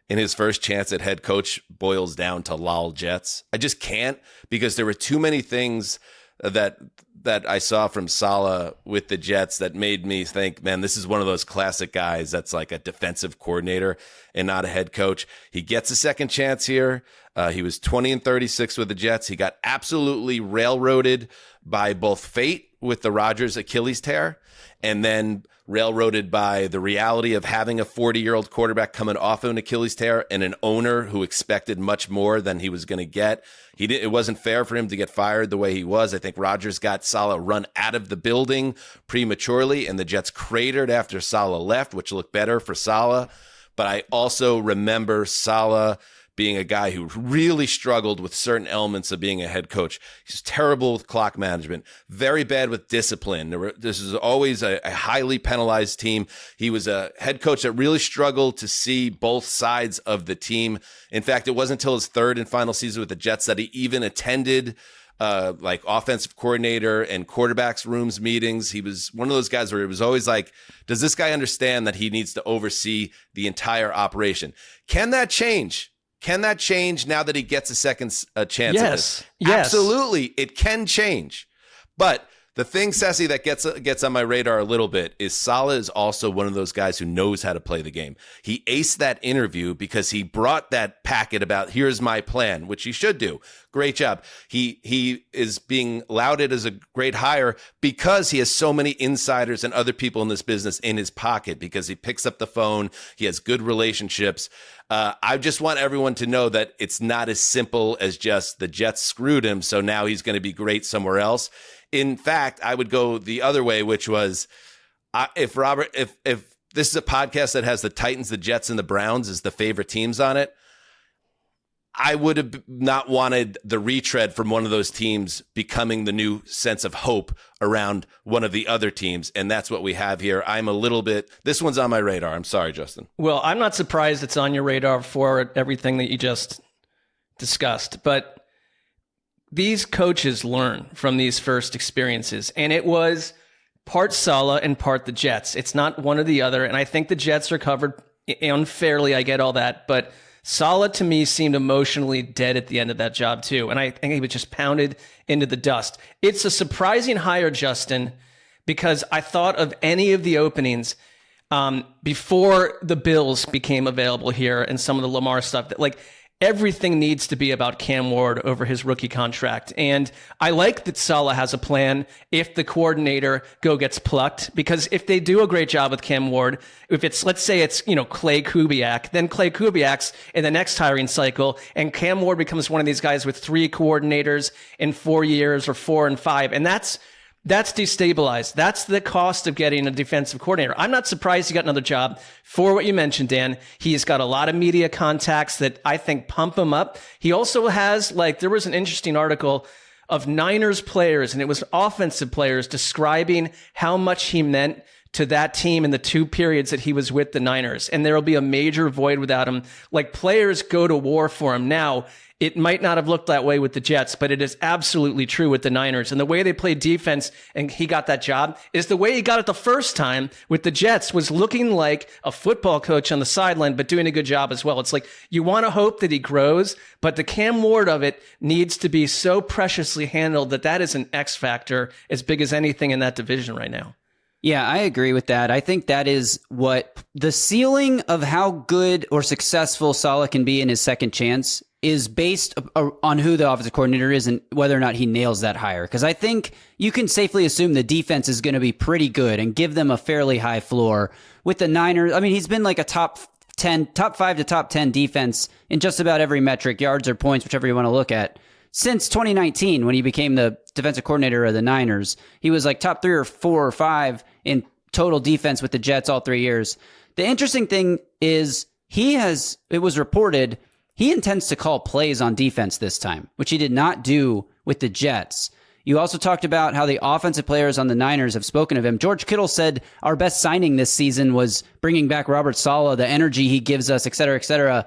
in his first chance at head coach boils down to lol Jets. I just can't, because there were too many things that I saw from Saleh with the Jets that made me think, man, this is one of those classic guys that's like a defensive coordinator and not a head coach. He gets a second chance here. He was 20-36 with the Jets. He got absolutely railroaded by both fate with the Rodgers Achilles tear, and then railroaded by the reality of having a 40-year-old quarterback coming off of an Achilles tear and an owner who expected much more than he was going to get. It wasn't fair for him to get fired the way he was. I think Rodgers got Saleh run out of the building prematurely, and the Jets cratered after Saleh left, which looked better for Saleh. But I also remember Saleh being a guy who really struggled with certain elements of being a head coach. He's terrible with clock management, very bad with discipline. This is always a highly penalized team. He was a head coach that really struggled to see both sides of the team. In fact, it wasn't until his third and final season with the Jets that he even attended offensive coordinator and quarterbacks rooms meetings. He was one of those guys where it was always like, does this guy understand that he needs to oversee the entire operation? Can that change? Can that change now that he gets a second chance? Yes. At this? Absolutely. It can change. But the thing, Sessy, that gets on my radar a little bit is Saleh is also one of those guys who knows how to play the game. He aced that interview because he brought that packet about, here's my plan, which he should do. Great job. He is being lauded as a great hire because he has so many insiders and other people in this business in his pocket, because he picks up the phone. He has good relationships. I just want everyone to know that it's not as simple as just the Jets screwed him, so now he's going to be great somewhere else. In fact, I would go the other way, which was if this is a podcast that has the Titans, the Jets, and the Browns as the favorite teams on it, I would have not wanted the retread from one of those teams becoming the new sense of hope around one of the other teams. And that's what we have here. This one's on my radar. I'm sorry, Justin. Well, I'm not surprised it's on your radar for everything that you just discussed, but these coaches learn from these first experiences, and it was part Saleh and part the Jets. It's not one or the other, and I think the Jets are covered unfairly. I get all that, but Saleh to me seemed emotionally dead at the end of that job too, and I think he was just pounded into the dust. It's a surprising hire, Justin, because I thought of any of the openings before the Bills became available here and some of the Lamar stuff that everything needs to be about Cam Ward over his rookie contract. And I like that Saleh has a plan if the coordinator gets plucked, because if they do a great job with Cam Ward, if it's, let's say it's, Clay Kubiak, then Clay Kubiak's in the next hiring cycle, and Cam Ward becomes one of these guys with 3 coordinators in 4 years or 4 and 5. And that's destabilized. That's the cost of getting a defensive coordinator. I'm not surprised he got another job for what you mentioned, Dan. He's got a lot of media contacts that I think pump him up. He also has, there was an interesting article of Niners players, and it was offensive players, describing how much he meant to that team in the 2 periods that he was with the Niners. And there will be a major void without him. Players go to war for him. Now, it might not have looked that way with the Jets, but it is absolutely true with the Niners. And the way they played defense and he got that job is the way he got it the first time with the Jets, was looking like a football coach on the sideline, but doing a good job as well. It's you want to hope that he grows, but the Cam Ward of it needs to be so preciously handled that is an X factor as big as anything in that division right now. Yeah, I agree with that. I think that is what the ceiling of how good or successful Saleh can be in his second chance is based on who the offensive coordinator is and whether or not he nails that hire. Because I think you can safely assume the defense is going to be pretty good and give them a fairly high floor. With the Niners, I mean, he's been like a top 5 to top 10 defense in just about every metric, yards or points, whichever you want to look at. Since 2019, when he became the defensive coordinator of the Niners, he was like top 3 or 4 or 5 in total defense with the Jets all 3 years. The interesting thing is it was reported, he intends to call plays on defense this time, which he did not do with the Jets. You also talked about how the offensive players on the Niners have spoken of him. George Kittle said our best signing this season was bringing back Robert Saleh, the energy he gives us, et cetera, et cetera.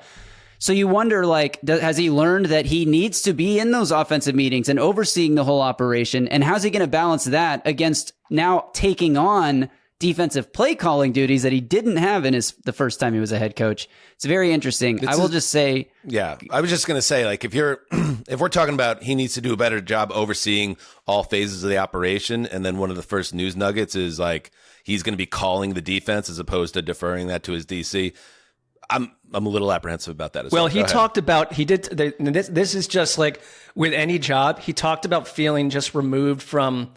So you wonder, like, has he learned that he needs to be in those offensive meetings and overseeing the whole operation? And how's he going to balance that against now taking on defensive play calling duties that he didn't have in the first time he was a head coach? It's very interesting. I will just say, yeah, I was just going to say, like, if we're talking about he needs to do a better job overseeing all phases of the operation, and then one of the first news nuggets is like he's going to be calling the defense as opposed to deferring that to his DC. I'm a little apprehensive about that as well. Well, he talked about, this is just like with any job, he talked about feeling just removed from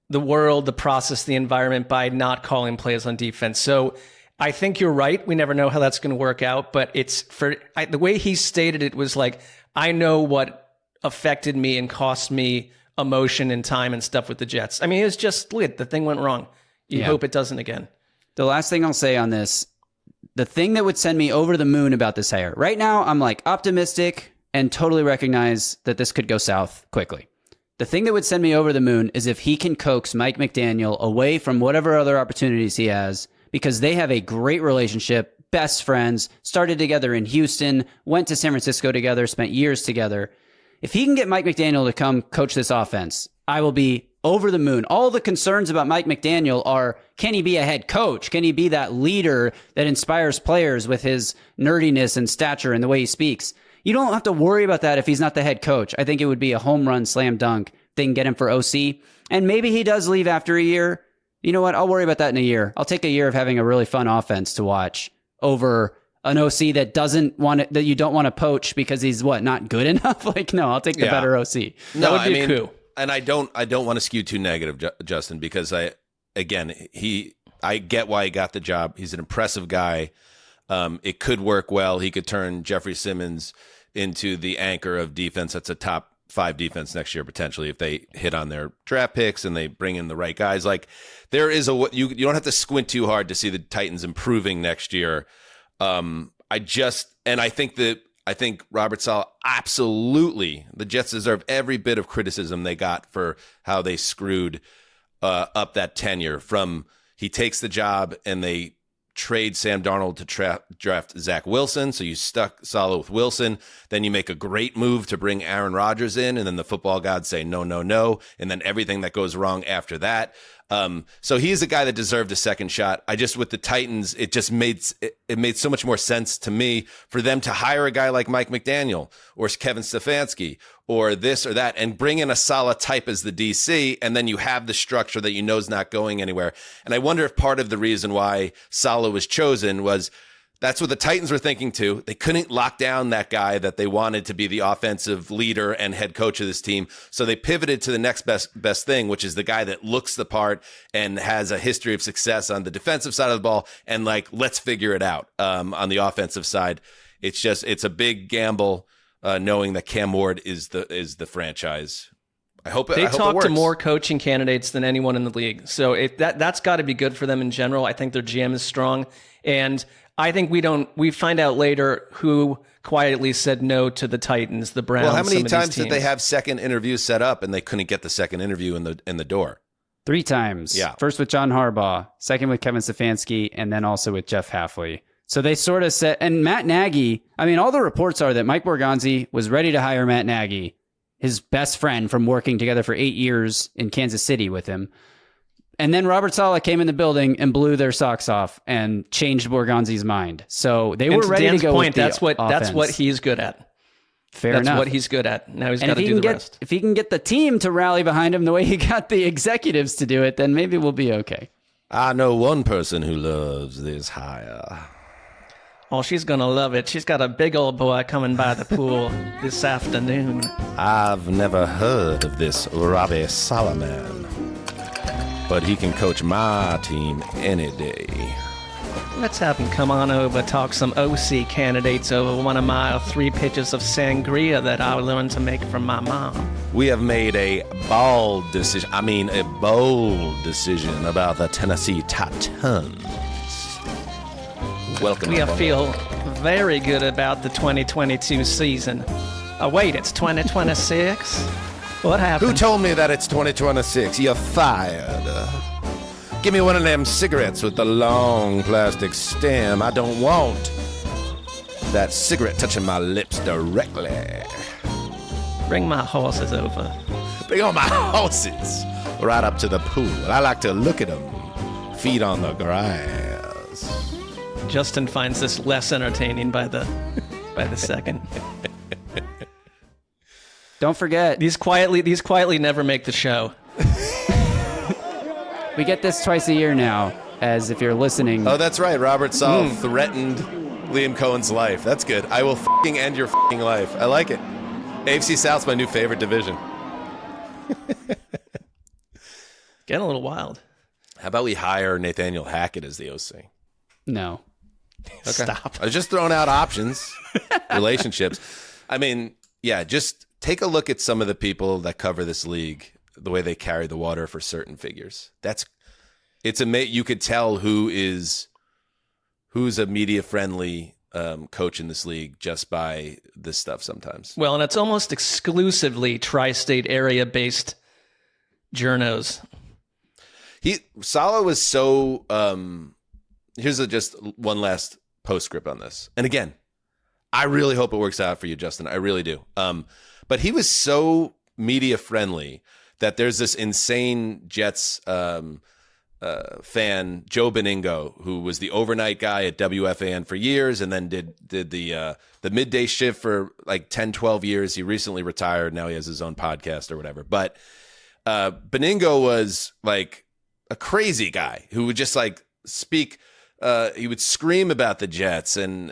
the world, the process, the environment by not calling plays on defense. So I think you're right. We never know how that's going to work out, but the way he stated it was like, I know what affected me and cost me emotion and time and stuff with the Jets. I mean, it was just the thing went wrong. You hope it doesn't again. The last thing I'll say on this, the thing that would send me over the moon about this hire, right now I'm like optimistic and totally recognize that this could go south quickly. The thing that would send me over the moon is if he can coax Mike McDaniel away from whatever other opportunities he has, because they have a great relationship, best friends, started together in Houston, went to San Francisco together, spent years together. If he can get Mike McDaniel to come coach this offense, I will be over the moon. All the concerns about Mike McDaniel are, can he be a head coach? Can he be that leader that inspires players with his nerdiness and stature and the way he speaks? You don't have to worry about that if he's not the head coach. I think it would be a home run, slam dunk. They can get him for OC. And maybe he does leave after a year. You know what? I'll worry about that in a year. I'll take a year of having a really fun offense to watch over an OC that you don't want to poach because he's not good enough. Like, no, I'll take the better OC. That would be a coup. And I don't want to skew too negative, Justin, because I get why he got the job. He's an impressive guy. It could work well. He could turn Jeffrey Simmons into the anchor of defense. That's a top 5 defense next year, potentially, if they hit on their draft picks and they bring in the right guys. Like, there is you don't have to squint too hard to see the Titans improving next year. I think Robert Saleh, absolutely, the Jets deserve every bit of criticism they got for how they screwed up that tenure. From he takes the job and they trade Sam Darnold to draft Zach Wilson, so you stuck Saleh with Wilson. Then you make a great move to bring Aaron Rodgers in, and then the football gods say no, no, no, and then everything that goes wrong after that. So he's a guy that deserved a second shot. With the Titans, it just made so much more sense to me for them to hire a guy like Mike McDaniel or Kevin Stefanski or this or that and bring in a Saleh type as the DC, and then you have the structure that you know is not going anywhere. And I wonder if part of the reason why Saleh was chosen was that's what the Titans were thinking too. They couldn't lock down that guy that they wanted to be the offensive leader and head coach of this team. So they pivoted to the next best thing, which is the guy that looks the part and has a history of success on the defensive side of the ball. And let's figure it out on the offensive side. It's a big gamble knowing that Cam Ward is the franchise. I hope it talk works. to more coaching candidates than anyone in the league. So that's got to be good for them in general. I think their GM is strong. And I think we find out later who quietly said no to the Titans, the Browns. Well, how many times did they have second interviews set up and they couldn't get the second interview in the door? 3 times. Yeah. First with John Harbaugh, second with Kevin Stefanski, and then also with Jeff Hafley. So they sort of said, and Matt Nagy, I mean, all the reports are that Mike Borgonzi was ready to hire Matt Nagy, his best friend from working together for 8 years in Kansas City with him. And then Robert Saleh came in the building and blew their socks off and changed Borgonzi's mind. So they were ready to go with the offense. That's what he's good at. Fair enough. That's what he's good at. Now he's got to do the rest. If he can get the team to rally behind him the way he got the executives to do it, then maybe we'll be okay. I know one person who loves this hire. Oh, she's going to love it. She's got a big old boy coming by the pool this afternoon. I've never heard of this Robbie Solomon, but he can coach my team any day. Let's have him come on over, talk some OC candidates over one of my 3 pitchers of sangria that I learned to make from my mom. We have made a bold decision about the Tennessee Titans. Welcome. We feel very good about the 2022 season. Oh, wait, it's 2026? What happened? Who told me that it's 2026? You're fired. Give me one of them cigarettes with the long plastic stem. I don't want that cigarette touching my lips directly. Bring my horses over. Bring on my horses right up to the pool. I like to look at them feed on the grass. Justin finds this less entertaining by the second. Don't forget, These quietly never make the show. we get this twice a year now, as if you're listening. Oh, that's right. Robert Saleh threatened Liam Cohen's life. That's good. I will f***ing end your f***ing life. I like it. AFC South's my new favorite division. Getting a little wild. How about we hire Nathaniel Hackett as the OC? No. Okay. Stop. I was just throwing out options, relationships. I mean, yeah, just take a look at some of the people that cover this league, the way they carry the water for certain figures. It's amazing. You could tell who's a media friendly coach in this league just by this stuff sometimes. Well, and it's almost exclusively tri-state area based journos. Saleh was so. Here's just one last postscript on this. And again, I really hope it works out for you, Justin. I really do. But he was so media friendly that there's this insane Jets fan, Joe Beningo, who was the overnight guy at WFAN for years and then did the midday shift for like 10, 12 years. He recently retired. Now he has his own podcast or whatever. But Beningo was like a crazy guy who would just like speak. He would scream about the Jets and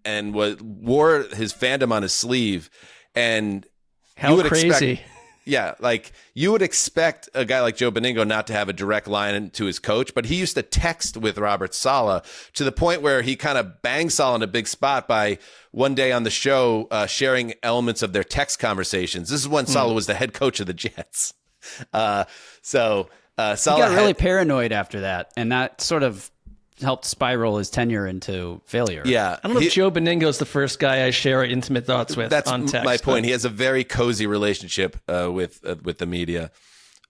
wore his fandom on his sleeve. And How crazy. You would expect a guy like Joe Beningo not to have a direct line to his coach, but he used to text with Robert Saleh to the point where he kind of banged Saleh in a big spot by one day on the show sharing elements of their text conversations. This is when Saleh was the head coach of the Jets. Saleh got really paranoid after that, and that sort of helped spiral his tenure into failure. Yeah. I don't know if Joe Beningo's the first guy I share intimate thoughts with on text. That's my point. He has a very cozy relationship with the media.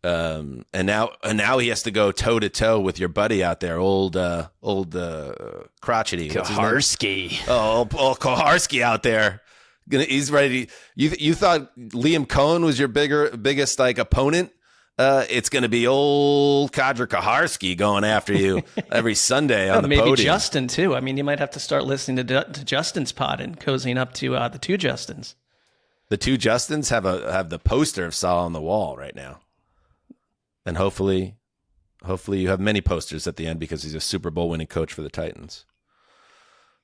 And now he has to go toe to toe with your buddy out there, old crotchety. Kaharski. Oh, Kaharski out there. He's ready. You thought Liam Cohen was your biggest like opponent? It's going to be old Kadri Kaharski going after you every Sunday on the maybe podium. Justin too. I mean, you might have to start listening to Justin's pod and cozying up to the two Justins. The two Justins have the poster of Saleh on the wall right now, and hopefully you have many posters at the end because he's a Super Bowl winning coach for the Titans.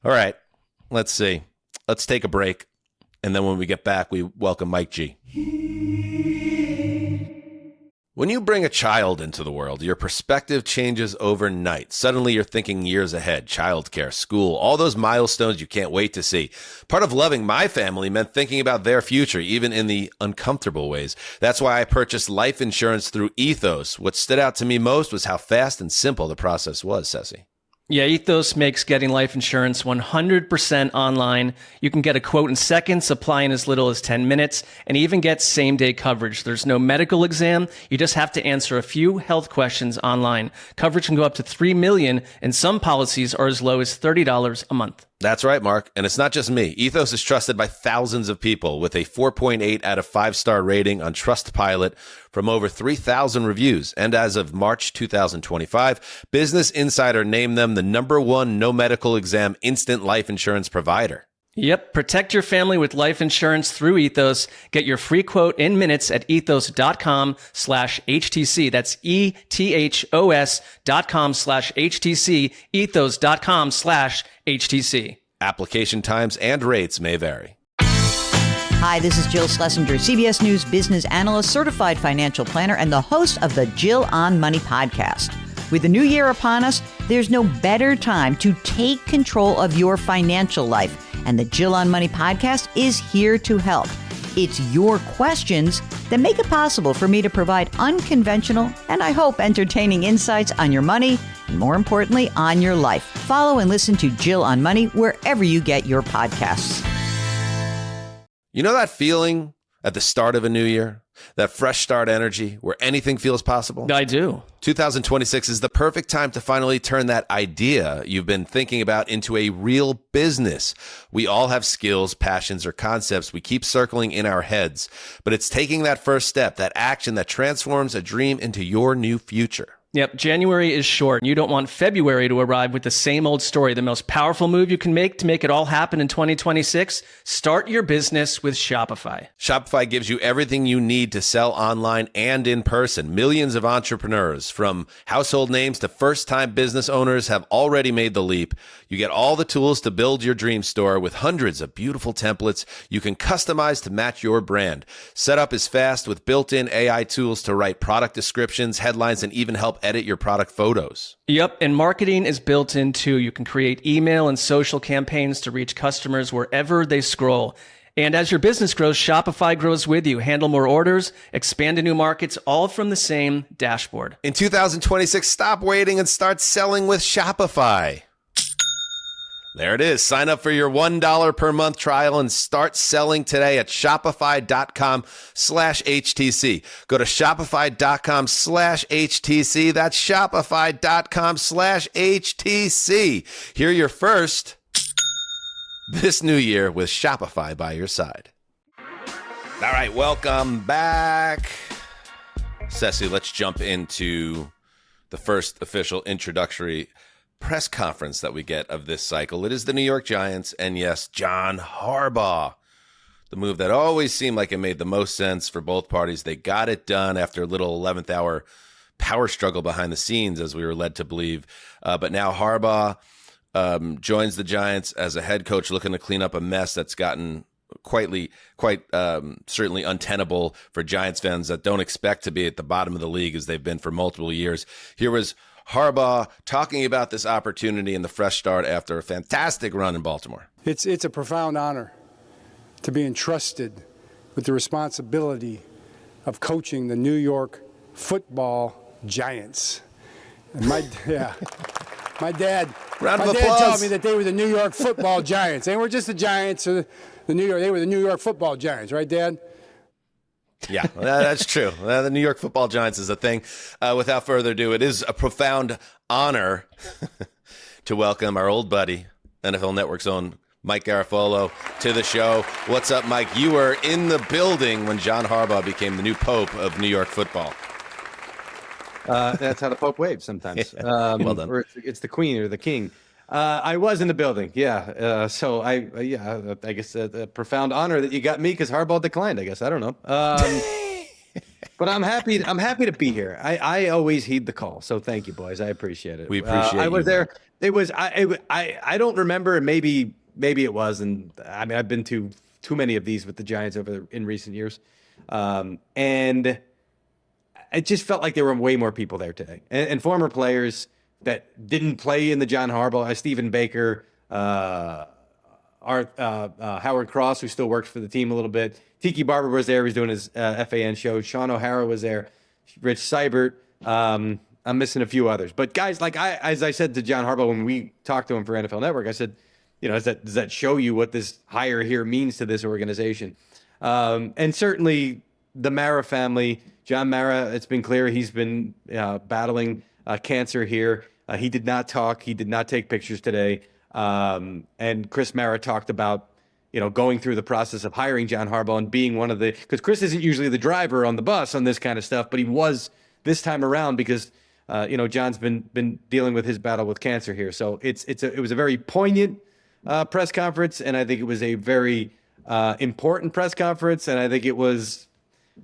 All right, let's see. Let's take a break, and then when we get back, we welcome Mike G. When you bring a child into the world, your perspective changes overnight. Suddenly you're thinking years ahead, childcare, school, all those milestones you can't wait to see. Part of loving my family meant thinking about their future, even in the uncomfortable ways. That's why I purchased life insurance through Ethos. What stood out to me most was how fast and simple the process was, Ceci. Yeah, Ethos makes getting life insurance 100% online. You can get a quote in seconds, apply in as little as 10 minutes, and even get same-day coverage. There's no medical exam. You just have to answer a few health questions online. Coverage can go up to $3 million, and some policies are as low as $30 a month. That's right, Mark. And it's not just me. Ethos is trusted by thousands of people with a 4.8 out of 5-star rating on Trustpilot from over 3,000 reviews. And as of March 2025, Business Insider named them the #1 no medical exam instant life insurance provider. Yep. Protect your family with life insurance through Ethos. Get your free quote in minutes at ethos.com/HTC. That's ETHOS.com/HTC. Ethos.com/HTC. Application times and rates may vary. Hi, this is Jill Schlesinger, CBS News business analyst, certified financial planner, and the host of the Jill on Money podcast. With the new year upon us, there's no better time to take control of your financial life. And the Jill on Money podcast is here to help. It's your questions that make it possible for me to provide unconventional and, I hope, entertaining insights on your money and, more importantly, on your life. Follow and listen to Jill on Money wherever you get your podcasts. You know that feeling at the start of a new year? That fresh start energy where anything feels possible? I do. 2026 is the perfect time to finally turn that idea you've been thinking about into a real business. We all have skills, passions, or concepts we keep circling in our heads, but it's taking that first step, that action that transforms a dream into your new future. Yep, January is short. You don't want February to arrive with the same old story. The most powerful move you can make to make it all happen in 2026, start your business with Shopify. Shopify gives you everything you need to sell online and in person. Millions of entrepreneurs, from household names to first-time business owners, have already made the leap. You get all the tools to build your dream store with hundreds of beautiful templates you can customize to match your brand. Setup is fast with built-in AI tools to write product descriptions, headlines, and even help edit your product photos. Yep, and marketing is built in too. You can create email and social campaigns to reach customers wherever they scroll. And as your business grows, Shopify grows with you. Handle more orders, expand to new markets, all from the same dashboard. In 2026, stop waiting and start selling with Shopify. There it is. Sign up for your $1 per month trial and start selling today at shopify.com/HTC. Go to shopify.com/HTC. That's shopify.com/HTC. Hear your first this new year with Shopify by your side. All right, welcome back. Ceci, let's jump into the first official introductory press conference that we get of this cycle. It is the New York Giants, and yes, John Harbaugh. The move that always seemed like it made the most sense for both parties. They got it done after a little 11th hour power struggle behind the scenes, as we were led to believe. But now Harbaugh joins the Giants as a head coach, looking to clean up a mess that's gotten quite certainly untenable for Giants fans that don't expect to be at the bottom of the league as they've been for multiple years. Here was Harbaugh talking about this opportunity and the fresh start after a fantastic run in Baltimore. It's a profound honor to be entrusted with the responsibility of coaching the New York Football Giants. And my dad told me that they were the New York Football Giants. They weren't just the Giants, they were the New York Football Giants, right, Dad? Yeah, that's true. The New York Football Giants is a thing. Without further ado, it is a profound honor to welcome our old buddy, NFL Network's own Mike Garafolo, to the show. What's up, Mike? You were in the building when John Harbaugh became the new Pope of New York football. That's how the Pope waves sometimes. Well done. Or it's the Queen or the King. I was in the building, yeah. So I guess a profound honor that you got me because Harbaugh declined. I guess I don't know, but I'm happy. I'm happy to be here. I always heed the call, so thank you, boys. I appreciate it. We appreciate. I was there. It was I don't remember, and maybe it was, and I mean I've been to too many of these with the Giants in recent years, and it just felt like there were way more people there today, and former players that didn't play in the John Harbaugh, Stephen Baker, Howard Cross, who still works for the team a little bit. Tiki Barber was there. He was doing his FAN show. Sean O'Hara was there. Rich Seibert. I'm missing a few others. But guys, as I said to John Harbaugh when we talked to him for NFL Network, I said, does that show you what this hire here means to this organization? And certainly the Mara family, John Mara, it's been clear he's been battling cancer here. He did not talk. He did not take pictures today. And Chris Mara talked about, going through the process of hiring John Harbaugh and being one of because Chris isn't usually the driver on the bus on this kind of stuff, but he was this time around because, John's been dealing with his battle with cancer here. So it was a very poignant press conference, and I think it was a very important press conference, and I think it was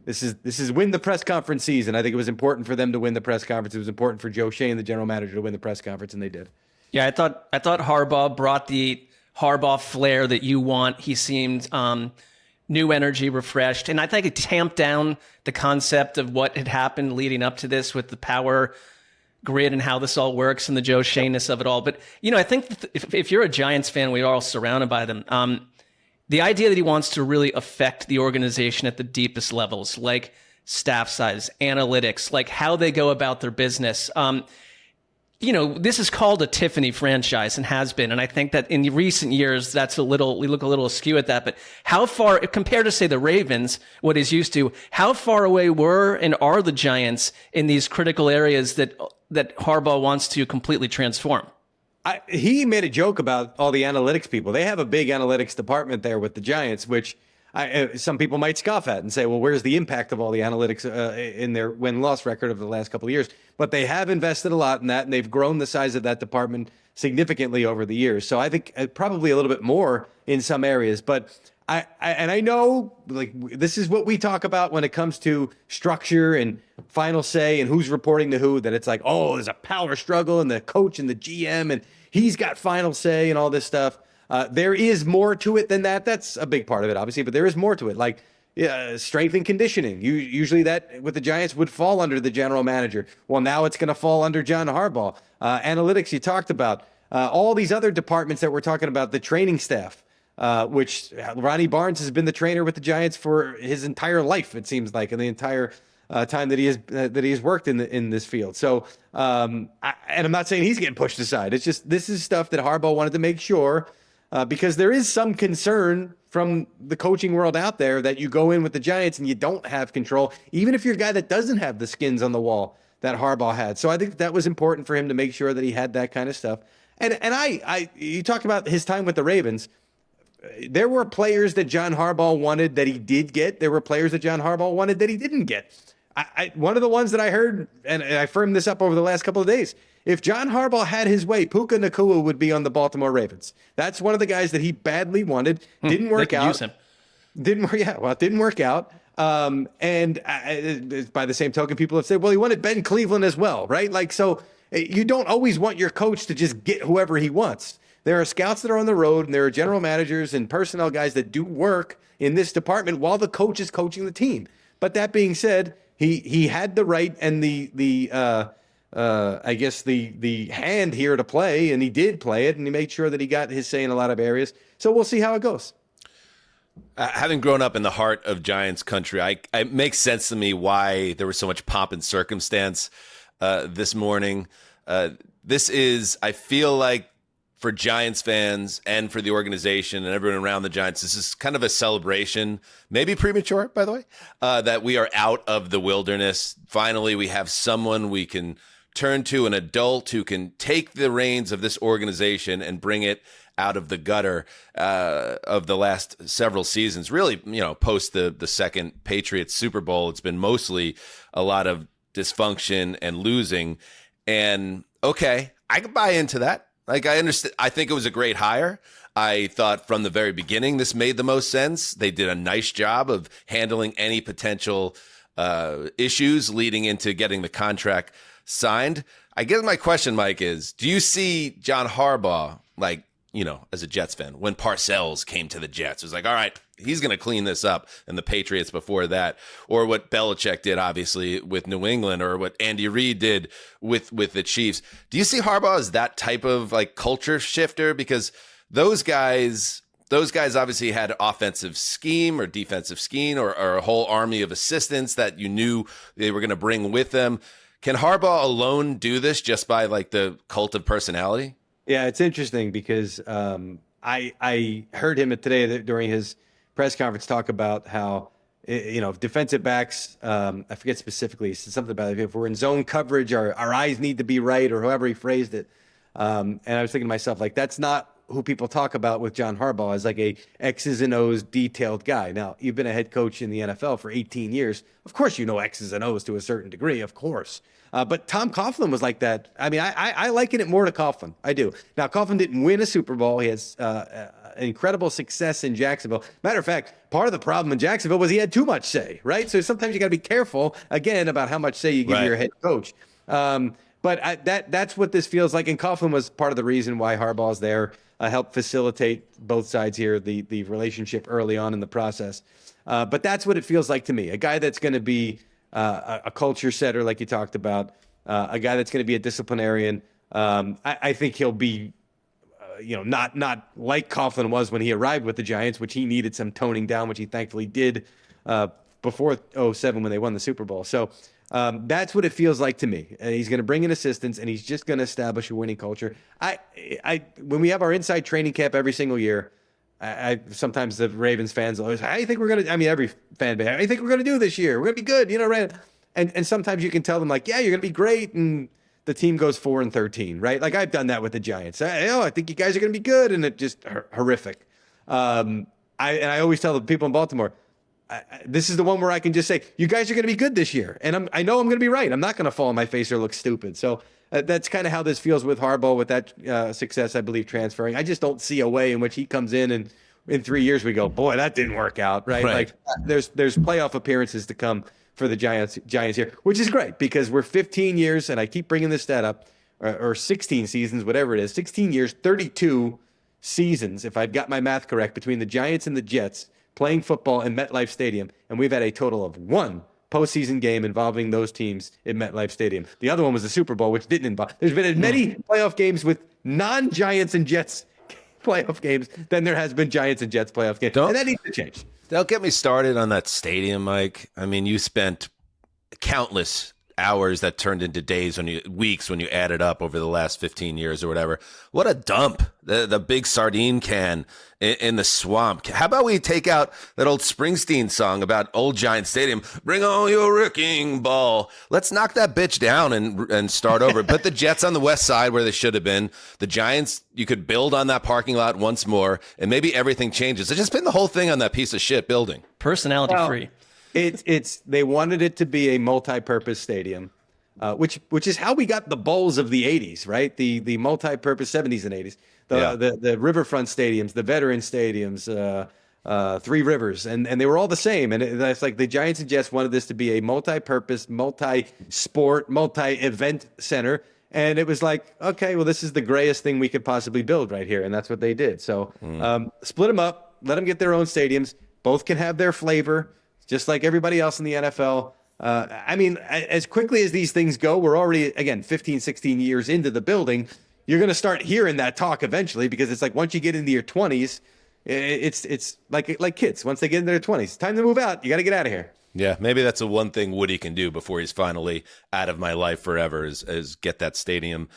this is win the press conference season. I think it was important for them to win the press conference. It was important for Joe Schoen, the general manager, to win the press conference, and they did. Yeah, I thought Harbaugh brought the Harbaugh flair that you want. He seemed new energy, refreshed, and I think it tamped down the concept of what had happened leading up to this with the power grid and how this all works and the Joe Schoen-ness of it all. But, I think if you're a Giants fan, we are all surrounded by them. The idea that he wants to really affect the organization at the deepest levels, like staff size, analytics, like how they go about their business. This is called a Tiffany franchise and has been. And I think that in recent years, we look a little askew at that. But how far, compared to, say, the Ravens, what he's used to, how far away were and are the Giants in these critical areas that Harbaugh wants to completely transform? He made a joke about all the analytics people. They have a big analytics department there with the Giants, which some people might scoff at and say, well, where's the impact of all the analytics in their win-loss record of the last couple of years? But they have invested a lot in that, and they've grown the size of that department significantly over the years. So I think probably a little bit more in some areas. But I know, like, this is what we talk about when it comes to structure and final say and who's reporting to who, that it's like, oh, there's a power struggle and the coach and the GM and he's got final say and all this stuff. There is more to it than that. That's a big part of it, obviously, but there is more to it. Like strength and conditioning. Usually that with the Giants would fall under the general manager. Well, now it's going to fall under John Harbaugh. Analytics, you talked about. All these other departments that we're talking about, the training staff, which Ronnie Barnes has been the trainer with the Giants for his entire life, it seems like, and the entire time that he has worked in this field. So, and I'm not saying he's getting pushed aside. It's just this is stuff that Harbaugh wanted to make sure, because there is some concern from the coaching world out there that you go in with the Giants and you don't have control, even if you're a guy that doesn't have the skins on the wall that Harbaugh had. So I think that was important for him to make sure that he had that kind of stuff. And you talk about his time with the Ravens. There were players that John Harbaugh wanted that he did get. There were players that John Harbaugh wanted that he didn't get. One of the ones that I heard, and I firmed this up over the last couple of days, if John Harbaugh had his way, Puka Nacua would be on the Baltimore Ravens. That's one of the guys that he badly wanted. Didn't work out. Use him. It didn't work out. And by the same token, people have said, well, he wanted Ben Cleveland as well, right? Like, so you don't always want your coach to just get whoever he wants. There are scouts that are on the road, and there are general managers and personnel guys that do work in this department while the coach is coaching the team. But that being said, he had the right and the hand here to play, and he did play it, and he made sure that he got his say in a lot of areas. So we'll see how it goes. Having grown up in the heart of Giants country, it makes sense to me why there was so much pomp and circumstance this morning. This is, I feel like, for Giants fans and for the organization and everyone around the Giants, this is kind of a celebration, maybe premature, by the way, that we are out of the wilderness. Finally, we have someone we can turn to, an adult who can take the reins of this organization and bring it out of the gutter of the last several seasons. Really, post the second Patriots Super Bowl, it's been mostly a lot of dysfunction and losing. And okay, I can buy into that. Like, I understand. I think it was a great hire. I thought from the very beginning this made the most sense. They did a nice job of handling any potential issues leading into getting the contract signed. I guess my question, Mike, is, do you see John Harbaugh, like, as a Jets fan, when Parcells came to the Jets, it was like, all right, he's going to clean this up, and the Patriots before that, or what Belichick did, obviously, with New England, or what Andy Reid did with the Chiefs. Do you see Harbaugh as that type of like culture shifter? Because those guys obviously had offensive scheme or defensive scheme or a whole army of assistants that you knew they were going to bring with them. Can Harbaugh alone do this just by like the cult of personality? Yeah, it's interesting because I heard him today during his press conference talk about how, defensive backs, I forget specifically, he said something about if we're in zone coverage, our eyes need to be right, or however he phrased it. And I was thinking to myself, like, that's not who people talk about with John Harbaugh as like a X's and O's detailed guy. Now, you've been a head coach in the NFL for 18 years. Of course, you know X's and O's to a certain degree, of course. But Tom Coughlin was like that. I mean, I liken it more to Coughlin. I do. Now, Coughlin didn't win a Super Bowl. He has incredible success in Jacksonville. Matter of fact, part of the problem in Jacksonville was he had too much say, right? So sometimes you got to be careful, again, about how much say you give your head coach. But that's what this feels like. And Coughlin was part of the reason why Harbaugh's there, helped facilitate both sides here, the relationship early on in the process. But that's what it feels like to me. A guy that's going to be a culture setter, like you talked about, a guy that's going to be a disciplinarian. I think he'll be, not like Coughlin was when he arrived with the Giants, which he needed some toning down, which he thankfully did before 2007 when they won the Super Bowl. So that's what it feels like to me. He's going to bring in assistants, and he's just going to establish a winning culture. When we have our inside training camp every single year, I sometimes the Ravens fans always, how do you think we're going to, every fan base, how do you think we're going to do this year? We're going to be good, right? And sometimes you can tell them like, yeah, you're going to be great. And the team goes 4-13, right? Like I've done that with the Giants. I think you guys are going to be good. And it just horrific. I always tell the people in Baltimore, this is the one where I can just say, you guys are going to be good this year. And I know I'm going to be right. I'm not going to fall on my face or look stupid. So that's kind of how this feels with Harbaugh, with that success, I believe, transferring. I just don't see a way in which he comes in and in 3 years we go, boy, that didn't work out, right? Like there's playoff appearances to come for the Giants here, which is great because we're 15 years, and I keep bringing this stat up, or 16 seasons, whatever it is, 16 years, 32 seasons, if I've got my math correct, between the Giants and the Jets playing football in MetLife Stadium, and we've had a total of one postseason game involving those teams in MetLife Stadium. The other one was the Super Bowl, which didn't involve. There's been as many playoff games with non-Giants and Jets playoff games than there has been Giants and Jets playoff games, and that needs to change. Don't get me started on that stadium, Mike. I mean, you spent countless hours that turned into days, weeks when you added up over the last 15 years or whatever. What a dump. The big sardine can in the swamp. How about we take out that old Springsteen song about old Giant Stadium? Bring on your wrecking ball. Let's knock that bitch down and start over. Put the Jets on the west side where they should have been. The Giants, you could build on that parking lot once more, and maybe everything changes. They just pin the whole thing on that piece of shit building. Personality free. It's they wanted it to be a multi-purpose stadium, which is how we got the bowls of the 80s, right? The multi-purpose 70s and 80s, the riverfront stadiums, the veteran stadiums, Three Rivers, and they were all the same. And it's like the Giants and Jets wanted this to be a multi-purpose, multi-sport, multi-event center. And it was like, okay, well, this is the grayest thing we could possibly build right here. And that's what they did. So split them up, let them get their own stadiums. Both can have their flavor, just like everybody else in the NFL. I mean, as quickly as these things go, we're already, again, 15, 16 years into the building. You're going to start hearing that talk eventually, because it's like once you get into your 20s, it's like kids. Once they get into their 20s, it's time to move out. You got to get out of here. Yeah, maybe that's the one thing Woody can do before he's finally out of my life forever is get that stadium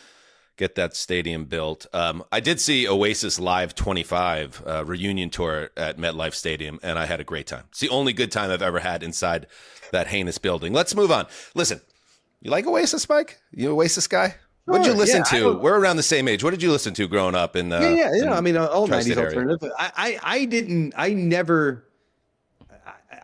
built. I did see Oasis Live 25 reunion tour at MetLife Stadium, and I had a great time. It's the only good time I've ever had inside that heinous building. Let's move on. Listen, you like Oasis, Mike? You Oasis guy? What did you listen to? We're around the same age. What did you listen to growing up in I mean, old 90s area. alternative.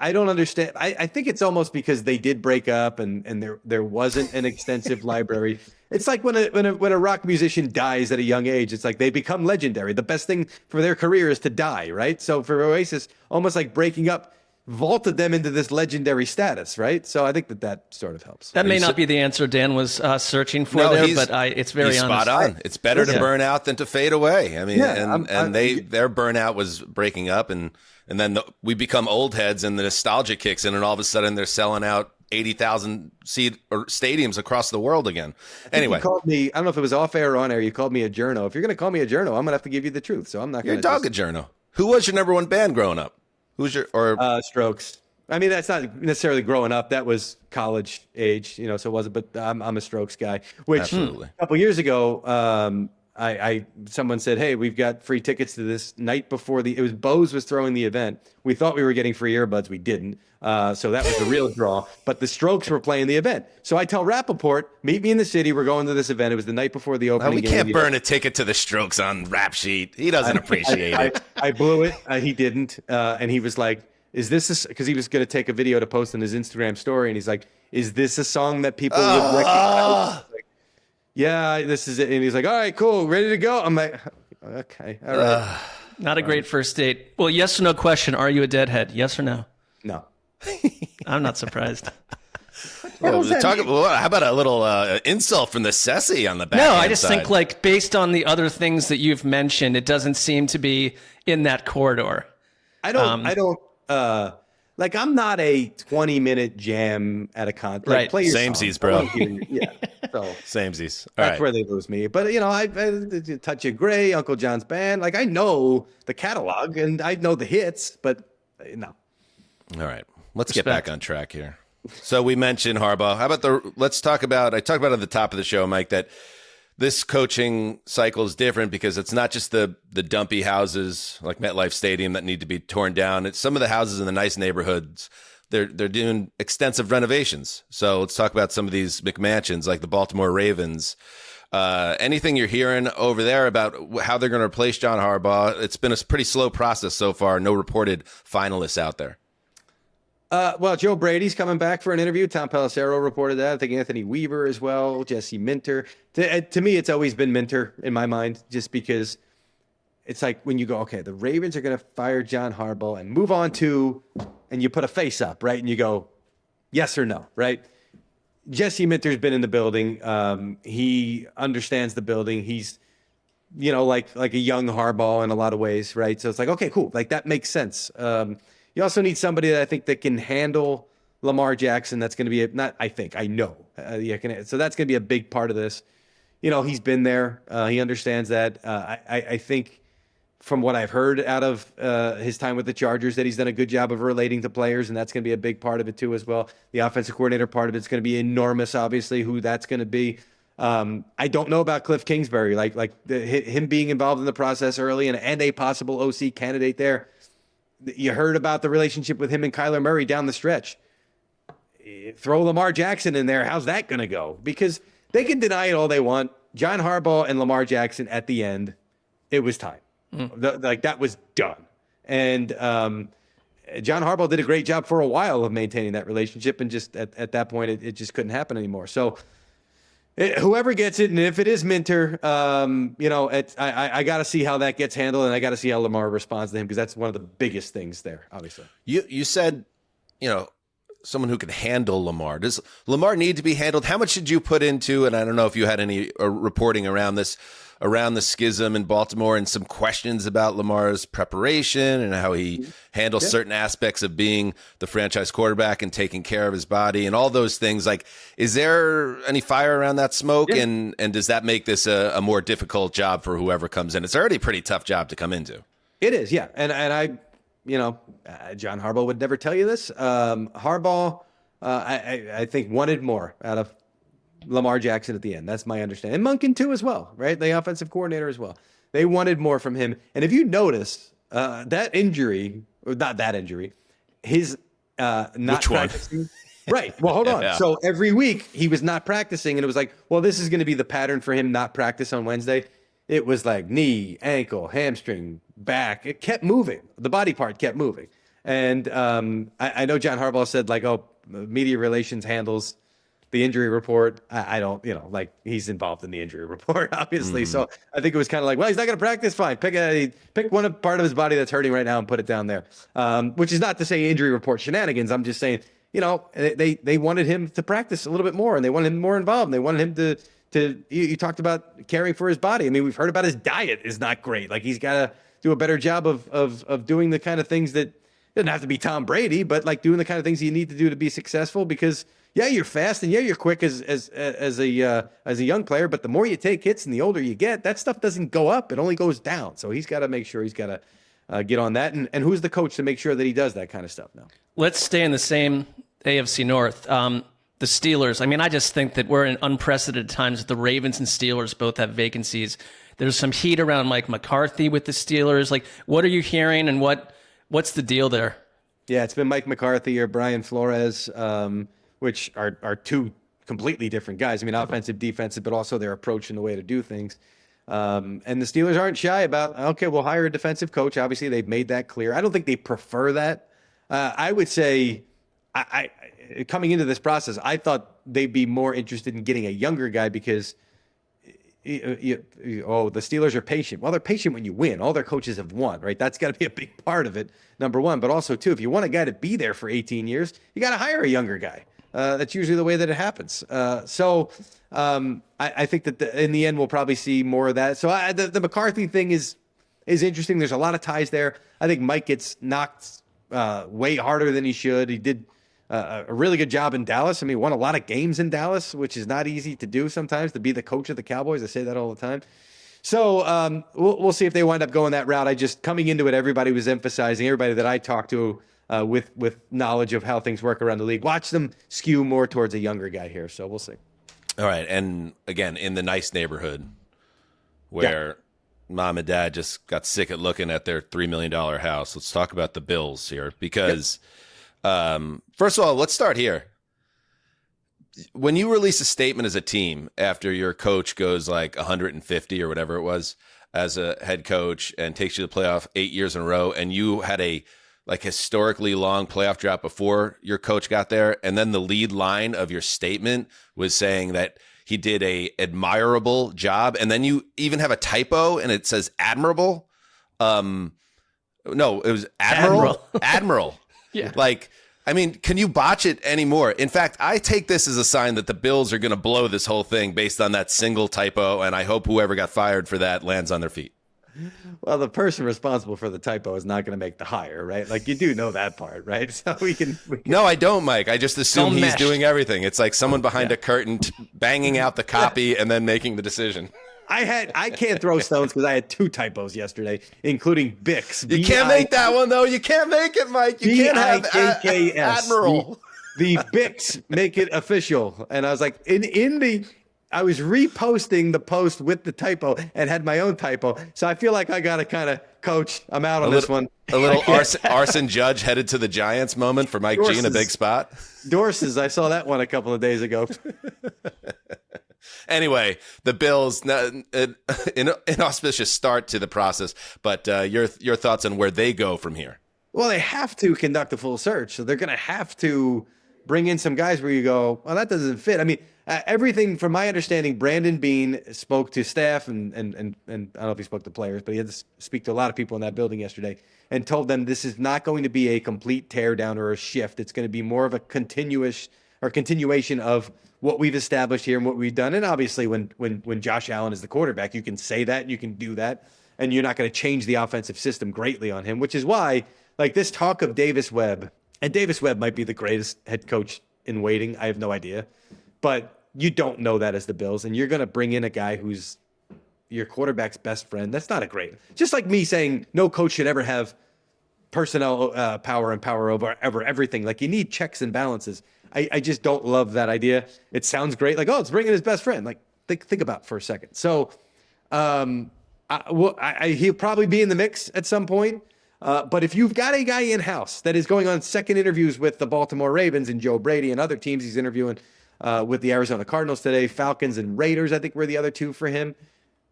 I don't understand. I think it's almost because they did break up and there wasn't an extensive library. It's like when a rock musician dies at a young age, it's like they become legendary. The best thing for their career is to die, right? So for Oasis, almost like breaking up vaulted them into this legendary status, right? So I think that sort of helps. That may not be the answer Dan was searching for but it's very honest. Spot on. It's better to burn out than to fade away. I mean, their burnout was breaking up, and then we become old heads, and the nostalgia kicks in, and all of a sudden they're selling out 80,000 seat or stadiums across the world again. Anyway, you called me. I don't know if it was off air or on air. You called me a journo. If you're going to call me a journo, I'm going to have to give you the truth. So I'm not going to. You're a dog a journo. Who was your number one band growing up? Who's your Strokes? I mean, that's not necessarily growing up. That was college age, so it wasn't. But I'm a Strokes guy. Which Absolutely. a couple years ago, someone said, hey, we've got free tickets to this night before it was Bose was throwing the event. We thought we were getting free earbuds. We didn't. So that was the real draw. But the Strokes were playing the event. So I tell Rappaport, meet me in the city. We're going to this event. It was the night before the opening. We can't burn a ticket to the Strokes on Rap Sheet. He doesn't appreciate it. I blew it. He didn't. And he was like, is this because he was going to take a video to post on his Instagram story. And he's like, is this a song that people would recognize? Like, yeah, this is it. And he's like, all right, cool. Ready to go? I'm like, okay. All right. Not a great first date. Well, yes or no question. Are you a deadhead? Yes or no? No. I'm not surprised. How about a little insult from the Sessy on the back? No, I just think like based on the other things that you've mentioned, it doesn't seem to be in that corridor. I don't like I'm not a 20-minute jam at a concert. Right. Play your Samesies, bro. Yeah. So Samesies. That's where they lose me. But I Touch of Grey, Uncle John's Band. Like I know the catalog and I know the hits, but no. All right. Let's get back on track here. So we mentioned Harbaugh. How about I talked about at the top of the show, Mike, that this coaching cycle is different because it's not just the dumpy houses like MetLife Stadium that need to be torn down. It's some of the houses in the nice neighborhoods. They're doing extensive renovations. So let's talk about some of these McMansions like the Baltimore Ravens. Anything you're hearing over there about how they're going to replace John Harbaugh? It's been a pretty slow process so far. No reported finalists out there. Well, Joe Brady's coming back for an interview. Tom Pelissero reported that. I think Anthony Weaver as well, Jesse Minter. To me, it's always been Minter in my mind, just because it's like when you go, okay, the Ravens are going to fire John Harbaugh and move on to, and you put a face up, right? And you go, yes or no, right? Jesse Minter's been in the building. He understands the building. He's, like a young Harbaugh in a lot of ways, right? So it's like, okay, cool. Like that makes sense. You also need somebody that I think that can handle Lamar Jackson. That's going to be I know. So that's going to be a big part of this. He's been there. He understands that. I think from what I've heard out of his time with the Chargers that he's done a good job of relating to players, and that's going to be a big part of it too as well. The offensive coordinator part of it's going to be enormous, obviously, who that's going to be. I don't know about Cliff Kingsbury, him being involved in the process early and a possible OC candidate there. You heard about the relationship with him and Kyler Murray down the stretch. Throw Lamar Jackson in there. How's that going to go? Because they can deny it all they want. John Harbaugh and Lamar Jackson at the end, it was time. That was done. And John Harbaugh did a great job for a while of maintaining that relationship. And just at that point, it just couldn't happen anymore. So whoever gets it, and if it is Minter, I got to see how that gets handled, and I got to see how Lamar responds to him, because that's one of the biggest things there, obviously. You said, someone who can handle Lamar. Does Lamar need to be handled? How much did you put into, and I don't know if you had any reporting around this, around the schism in Baltimore, and some questions about Lamar's preparation and how he handles certain aspects of being the franchise quarterback and taking care of his body and all those things. Like, is there any fire around that smoke? Yeah. And does that make this a more difficult job for whoever comes in? It's already a pretty tough job to come into. It is, yeah. And I, John Harbaugh would never tell you this. Harbaugh, I think, wanted more out of Lamar Jackson at the end. That's my understanding. And Monken too as well, right? The offensive coordinator as well. They wanted more from him. And if you notice, that injury, or not that injury, his not Which practicing. One? Right. Well, hold on. Yeah. So every week he was not practicing, and it was like, well, this is going to be the pattern for him not practice on Wednesday. It was like knee, ankle, hamstring, back. It kept moving. The body part kept moving. And I know John Harbaugh said, media relations handles the injury report. I don't, he's involved in the injury report, obviously. Mm-hmm. So I think it was kind of like, well, he's not going to practice. Fine. Pick one part of his body that's hurting right now and put it down there. Which is not to say injury report shenanigans. I'm just saying, they wanted him to practice a little bit more, and they wanted him more involved. And they wanted him to you talked about caring for his body. I mean, we've heard about his diet is not great. Like, he's got to do a better job of doing the kind of things that doesn't have to be Tom Brady, but like doing the kind of things you need to do to be successful, because yeah, you're fast and yeah, you're quick as a young player, but the more you take hits and the older you get, that stuff doesn't go up. It only goes down. So he's got to make sure he's got to get on that. And who's the coach to make sure that he does that kind of stuff now? Let's stay in the same AFC North. The Steelers. I mean, I just think that we're in unprecedented times. The Ravens and Steelers both have vacancies. There's some heat around Mike McCarthy with the Steelers. Like, what are you hearing, and what's the deal there? Yeah, it's been Mike McCarthy or Brian Flores, which are two completely different guys. I mean, offensive, defensive, but also their approach and the way to do things. And the Steelers aren't shy about, okay, we'll hire a defensive coach. Obviously, they've made that clear. I don't think they prefer that. I would say, I coming into this process, I thought they'd be more interested in getting a younger guy because, the Steelers are patient. Well, they're patient when you win. All their coaches have won, right? That's got to be a big part of it, number one. But also, too, if you want a guy to be there for 18 years, you got to hire a younger guy. That's usually the way that it happens. I think that in the end, we'll probably see more of that. So the McCarthy thing is interesting. There's a lot of ties there. I think Mike gets knocked way harder than he should. He did a really good job in Dallas. I mean, won a lot of games in Dallas, which is not easy to do sometimes, to be the coach of the Cowboys. I say that all the time. So we'll see if they wind up going that route. Coming into it, everybody was emphasizing, everybody that I talked to with knowledge of how things work around the league, watch them skew more towards a younger guy here. So we'll see. All right. And again, in the nice neighborhood where mom and dad just got sick at looking at their $3 million house, let's talk about the Bills here because first of all, let's start here. When you release a statement as a team after your coach goes like 150 or whatever it was as a head coach and takes you to the playoff 8 years in a row, and you had a historically long playoff drought before your coach got there, and then the lead line of your statement was saying that he did a admirable job, and then you even have a typo and it says admirable. No, it was admiral. Yeah. Can you botch it anymore? In fact, I take this as a sign that the Bills are going to blow this whole thing based on that single typo, and I hope whoever got fired for that lands on their feet. Well, the person responsible for the typo is not going to make the hire, right? Like, you do know that part, right? So we can... No, I don't, Mike. I just assume he's doing everything. It's like someone behind a curtain banging out the copy and then making the decision. I can't throw stones because I had 2 typos yesterday, including Bix. You can't make that one, though. You can't make it, Mike. You can't have Admiral. The Bix make it official. And I was like, I was reposting the post with the typo and had my own typo. So I feel like I got to kind of, coach, I'm out on this one. A little arson judge headed to the Giants moment for Mike G in a big spot. Dorses. I saw that one a couple of days ago. Anyway, the Bills, an inauspicious start to the process, but your thoughts on where they go from here? Well, they have to conduct a full search, so they're going to have to bring in some guys where you go, well, that doesn't fit. I mean, everything from my understanding, Brandon Beane spoke to staff and I don't know if he spoke to players, but he had to speak to a lot of people in that building yesterday and told them this is not going to be a complete tear down or a shift. It's going to be more of a continuation of what we've established here and what we've done. And obviously when Josh Allen is the quarterback, you can say that, you can do that, and you're not going to change the offensive system greatly on him, which is why, like, this talk of Davis Webb, and Davis Webb might be the greatest head coach in waiting. I have no idea. But you don't know that as the Bills, and you're going to bring in a guy who's your quarterback's best friend. That's not a great. Just like me saying no coach should ever have personnel power and power over everything. Like, you need checks and balances. I just don't love that idea. It sounds great. Like, oh, it's bringing his best friend. Like, think about it for a second. So he'll probably be in the mix at some point. But if you've got a guy in-house that is going on second interviews with the Baltimore Ravens and Joe Brady and other teams, he's interviewing with the Arizona Cardinals today, Falcons and Raiders, I think were the other two for him.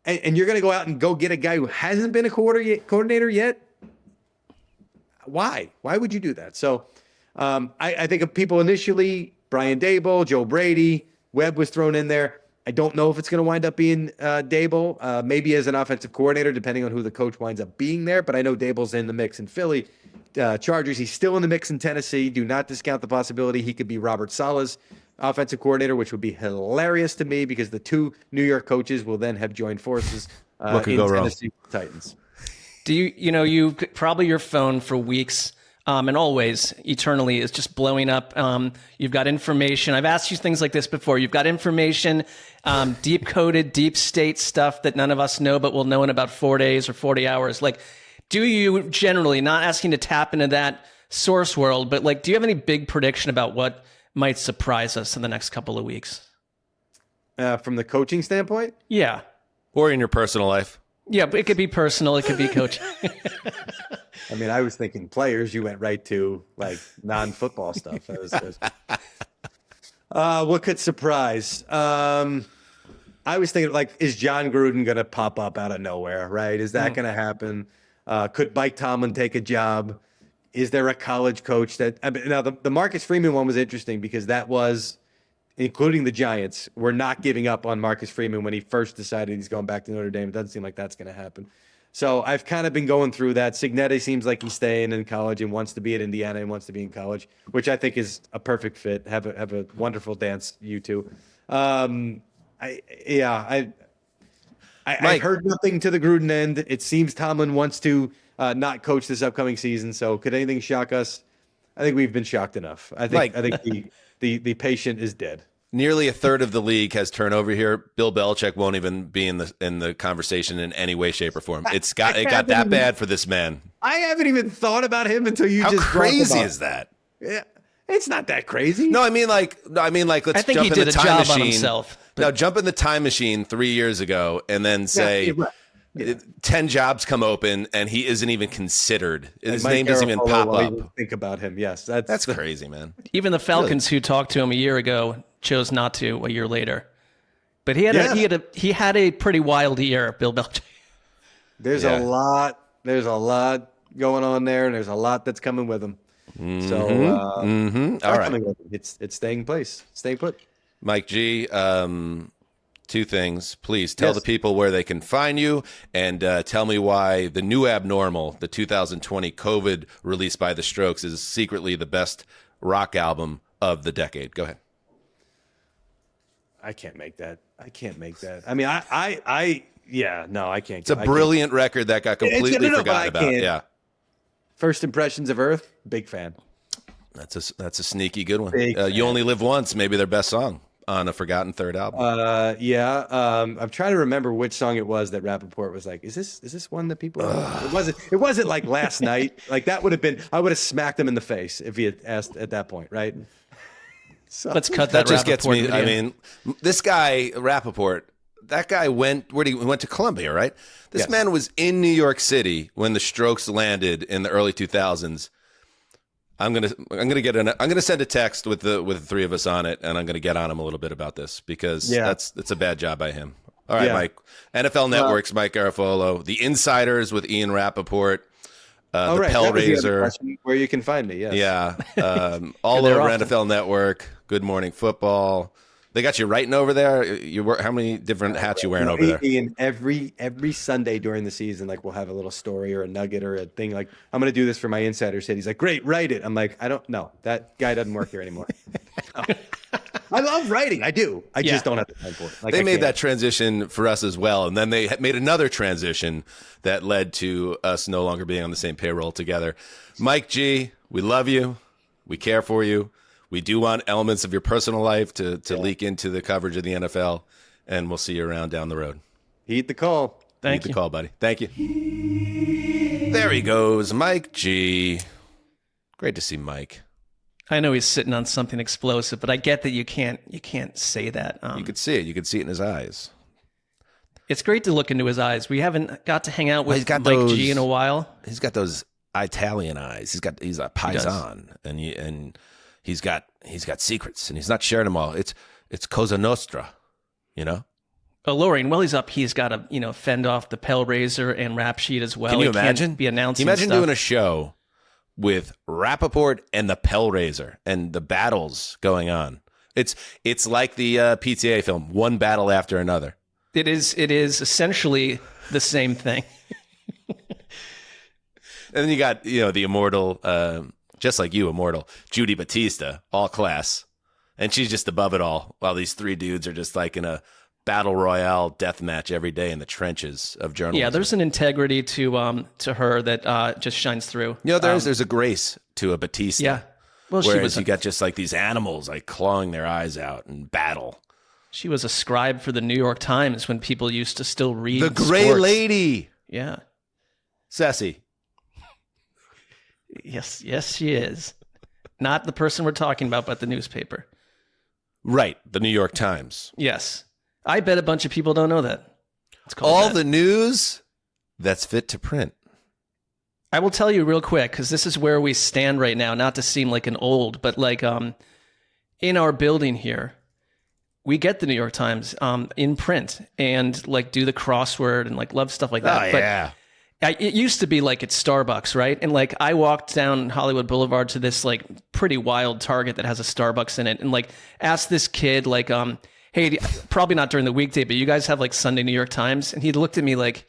And you're going to go out and go get a guy who hasn't been a coordinator yet? Why? Why would you do that? So I think of people initially, Brian Daboll, Joe Brady, Webb was thrown in there. I don't know if it's going to wind up being Daboll, maybe as an offensive coordinator, depending on who the coach winds up being there. But I know Daboll's in the mix in Philly. Chargers, he's still in the mix in Tennessee. Do not discount the possibility he could be Robert Saleh's offensive coordinator, which would be hilarious to me because the two New York coaches will then have joined forces in Tennessee Titans. Do you probably your phone for weeks and always eternally is just blowing up. You've got information. I've asked you things like this before. You've got information, deep coded, deep state stuff that none of us know, but we'll know in about 4 days or 40 hours. Like, do you generally, not asking to tap into that source world, but like, do you have any big prediction about what might surprise us in the next couple of weeks? From the coaching standpoint? Yeah. Or in your personal life. Yeah, but it could be personal. It could be coaching. I mean, I was thinking players. You went right to like non-football stuff. What could surprise? I was thinking, like, is John Gruden going to pop up out of nowhere? Right? Is that going to happen? Could Mike Tomlin take a job? Is there a college coach that? Now, the Marcus Freeman one was interesting because that was, including the Giants, were not giving up on Marcus Freeman when he first decided he's going back to Notre Dame. It doesn't seem like that's going to happen. So I've kind of been going through that. Signetti seems like he's staying in college and wants to be at Indiana and wants to be in college, which I think is a perfect fit. Have a wonderful dance, you two. I've heard nothing to the Gruden end. It seems Tomlin wants to not coach this upcoming season. So could anything shock us? I think we've been shocked enough. I think the patient is dead. Nearly a third of the league has turnover here. Bill Belichick won't even be in the conversation in any way, shape, or form. It got that bad for this man. I haven't even thought about him until you just. How crazy is that? Yeah, it's not that crazy. No, I mean like let's jump in the time machine. Himself, now jump in the time machine 3 years ago and then say 10 jobs come open and he isn't even considered. His name doesn't even pop up. Think about him. Yes, that's crazy, man. Even the Falcons who talked to him a year ago chose not to a year later. But he had a pretty wild year, Bill Belichick. There's a lot going on there, and there's a lot that's coming with him. So all right, it's staying place, staying put. Mike G, two things, please tell the people where they can find you, and tell me why the new abnormal, the 2020 COVID released by the Strokes, is secretly the best rock album of the decade. Go ahead. I can't make that. I mean, I can't. It's a brilliant record that got completely forgotten about. Yeah. First Impressions of Earth, big fan. That's a sneaky good one. You Only Live Once, maybe their best song on a forgotten third album. I'm trying to remember which song it was that Rappaport was like, is this one that people it wasn't like Last Night. Like that would have been, I would have smacked him in the face if he had asked at that point, right? So let's cut that. That just gets me. Video. I mean, this guy Rappaport, that guy went he went to Columbia, right? This man was in New York City when the Strokes landed in the early 2000s. I'm gonna send a text with the three of us on it, and I'm gonna get on him a little bit about this because that's a bad job by him. All right, Mike. NFL Network's Mike Garafolo, The Insiders with Ian Rappaport. The Pellraiser, where you can find me. Yes. Yeah. All over NFL Network. Good Morning Football. They got you writing over there. How many different hats you wearing over there? Ian, every Sunday during the season, like we'll have a little story or a nugget or a thing. Like I'm going to do this for my insiders. He's like, great, write it. I'm like, I don't know. That guy doesn't work here anymore. I love writing. I do. I just don't have the time for it. Like, they made that transition for us as well. And then they made another transition that led to us no longer being on the same payroll together. Mike G, we love you. We care for you. We do want elements of your personal life to leak into the coverage of the NFL. And we'll see you around down the road. Heed the call. Thank you. Heed the call, buddy. Thank you. There he goes, Mike G. Great to see Mike. I know he's sitting on something explosive, but I get that you can't say that. You could see it. You could see it in his eyes. It's great to look into his eyes. We haven't got to hang out with Mike G in a while. He's got those Italian eyes. He's a paisan, and he's got secrets, and he's not sharing them all. It's Cosa Nostra, you know. Alluring. Well, he's up. He's got to fend off the Pellraiser and Rap Sheet as well. Can you imagine? Be announcing. Imagine stuff. doing a show with Rappaport and the Pellraiser and the battles going on. It's like the PTA film, one battle after another. It is essentially the same thing. And then you got the immortal, just like you, immortal Judy Batista, all class, and she's just above it all. While these three dudes are just like in a battle royale death match every day in the trenches of journalism. Yeah, there's an integrity to her that just shines through. There's a grace to a Batista. Yeah, well, whereas you got just like these animals like clawing their eyes out in battle. She was a scribe for the New York Times when people used to still read the Gray sports. Lady. Yeah, Sassy. Yes, she is. Not the person we're talking about, but the newspaper. Right, the New York Times. Yes. I bet a bunch of people don't know that. It's called All that. the news that's fit to print. I will tell you real quick, because this is where we stand right now, not to seem like an old, but like in our building here, we get the New York Times in print and like do the crossword and like love stuff like that. Oh, but yeah. It used to be like at Starbucks, right? And like I walked down Hollywood Boulevard to this like pretty wild Target that has a Starbucks in it, and like asked this kid like, hey, probably not during the weekday, but you guys have like Sunday New York Times? And he looked at me like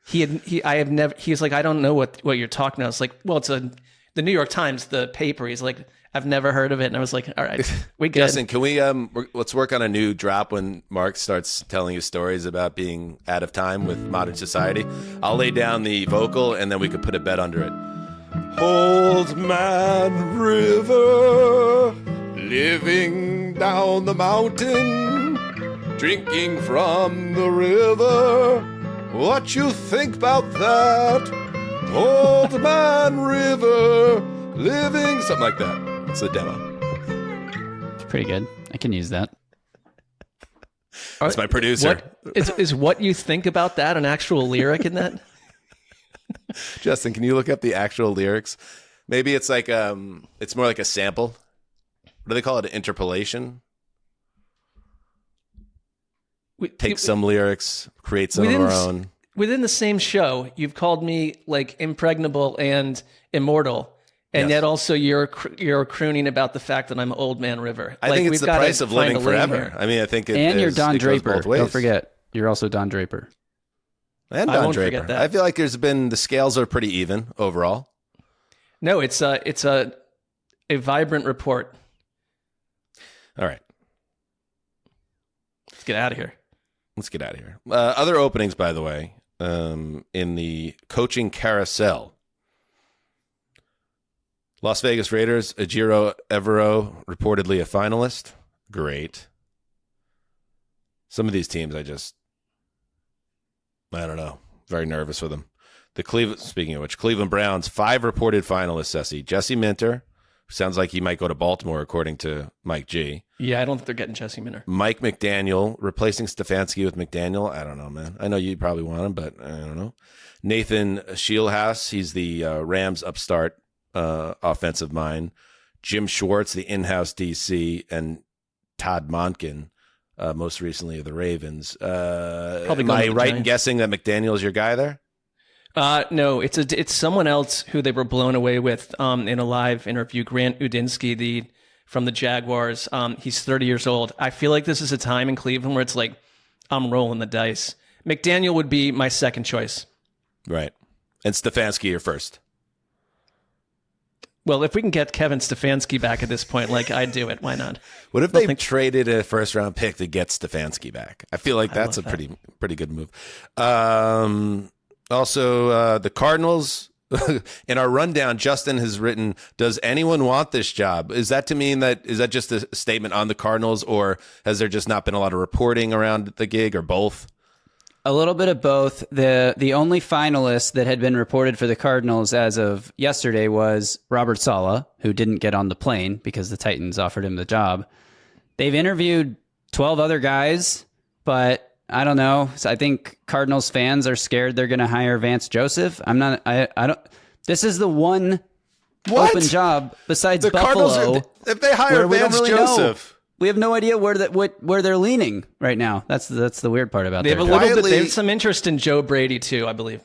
he was like, I don't know what you're talking about. I was like, well, it's the New York Times, the paper. He's like, I've never heard of it. And I was like, all right, we good. Justin, can we let's work on a new drop when Mark starts telling you stories about being out of time with modern society. I'll lay down the vocal and then we could put a bet under it. Old Man River, living down the mountain, drinking from the river. What you think about that? Old Man River, living... Something like that. It's the demo. It's pretty good. I can use that. That's my producer. Is what you think about that an actual lyric in that? Justin, can you look up the actual lyrics? Maybe it's like it's more like a sample. What do they call it? An interpolation? Take some lyrics, create some of our own. Within the same show, you've called me like impregnable and immortal. And yet also you're crooning about the fact that I'm Old Man River. I think it's the price of living forever. I mean, I think and you're Don Draper. Don't forget, you're also Don Draper. And Don Draper. I feel like the scales are pretty even overall. No, it's a vibrant report. All right. Let's get out of here. Other openings, by the way, in the coaching carousel. Las Vegas Raiders, Ejiro Evero, reportedly a finalist. Great. Some of these teams, I don't know. Very nervous with them. Speaking of which, Cleveland Browns, 5 reported finalists, Ceci. Jesse Minter, who sounds like he might go to Baltimore, according to Mike G. Yeah, I don't think they're getting Jesse Minter. Mike McDaniel, replacing Stefanski with McDaniel. I don't know, man. I know you probably want him, but I don't know. Nathan Shieldhouse, he's the Rams upstart offensive mind. Jim Schwartz, the in-house DC, and Todd Monken, most recently of the Ravens. Am I right in guessing that McDaniel is your guy there? No, it's someone else who they were blown away with in a live interview. Grant Udinsky, from the Jaguars. He's 30 years old. I feel like this is a time in Cleveland where it's like I'm rolling the dice. McDaniel would be my second choice. Right. And Stefanski your first. Well, if we can get Kevin Stefanski back at this point, like I'd do it. Why not? What if they traded a first-round pick to get Stefanski back? I feel like that's a pretty good move. Also, the Cardinals. In our rundown, Justin has written, does anyone want this job? Is that to mean is that just a statement on the Cardinals, or has there just not been a lot of reporting around the gig, or both? A little bit of both. The only finalist that had been reported for the Cardinals as of yesterday was Robert Saleh, who didn't get on the plane because the Titans offered him the job. They've interviewed 12 other guys, but I don't know. I think Cardinals fans are scared they're going to hire Vance Joseph. I don't. This is the one open job besides the Buffalo. Cardinals, if they hire Vance Joseph. We have no idea where they're leaning right now. That's the weird part about they have they have some interest in Joe Brady too, I believe.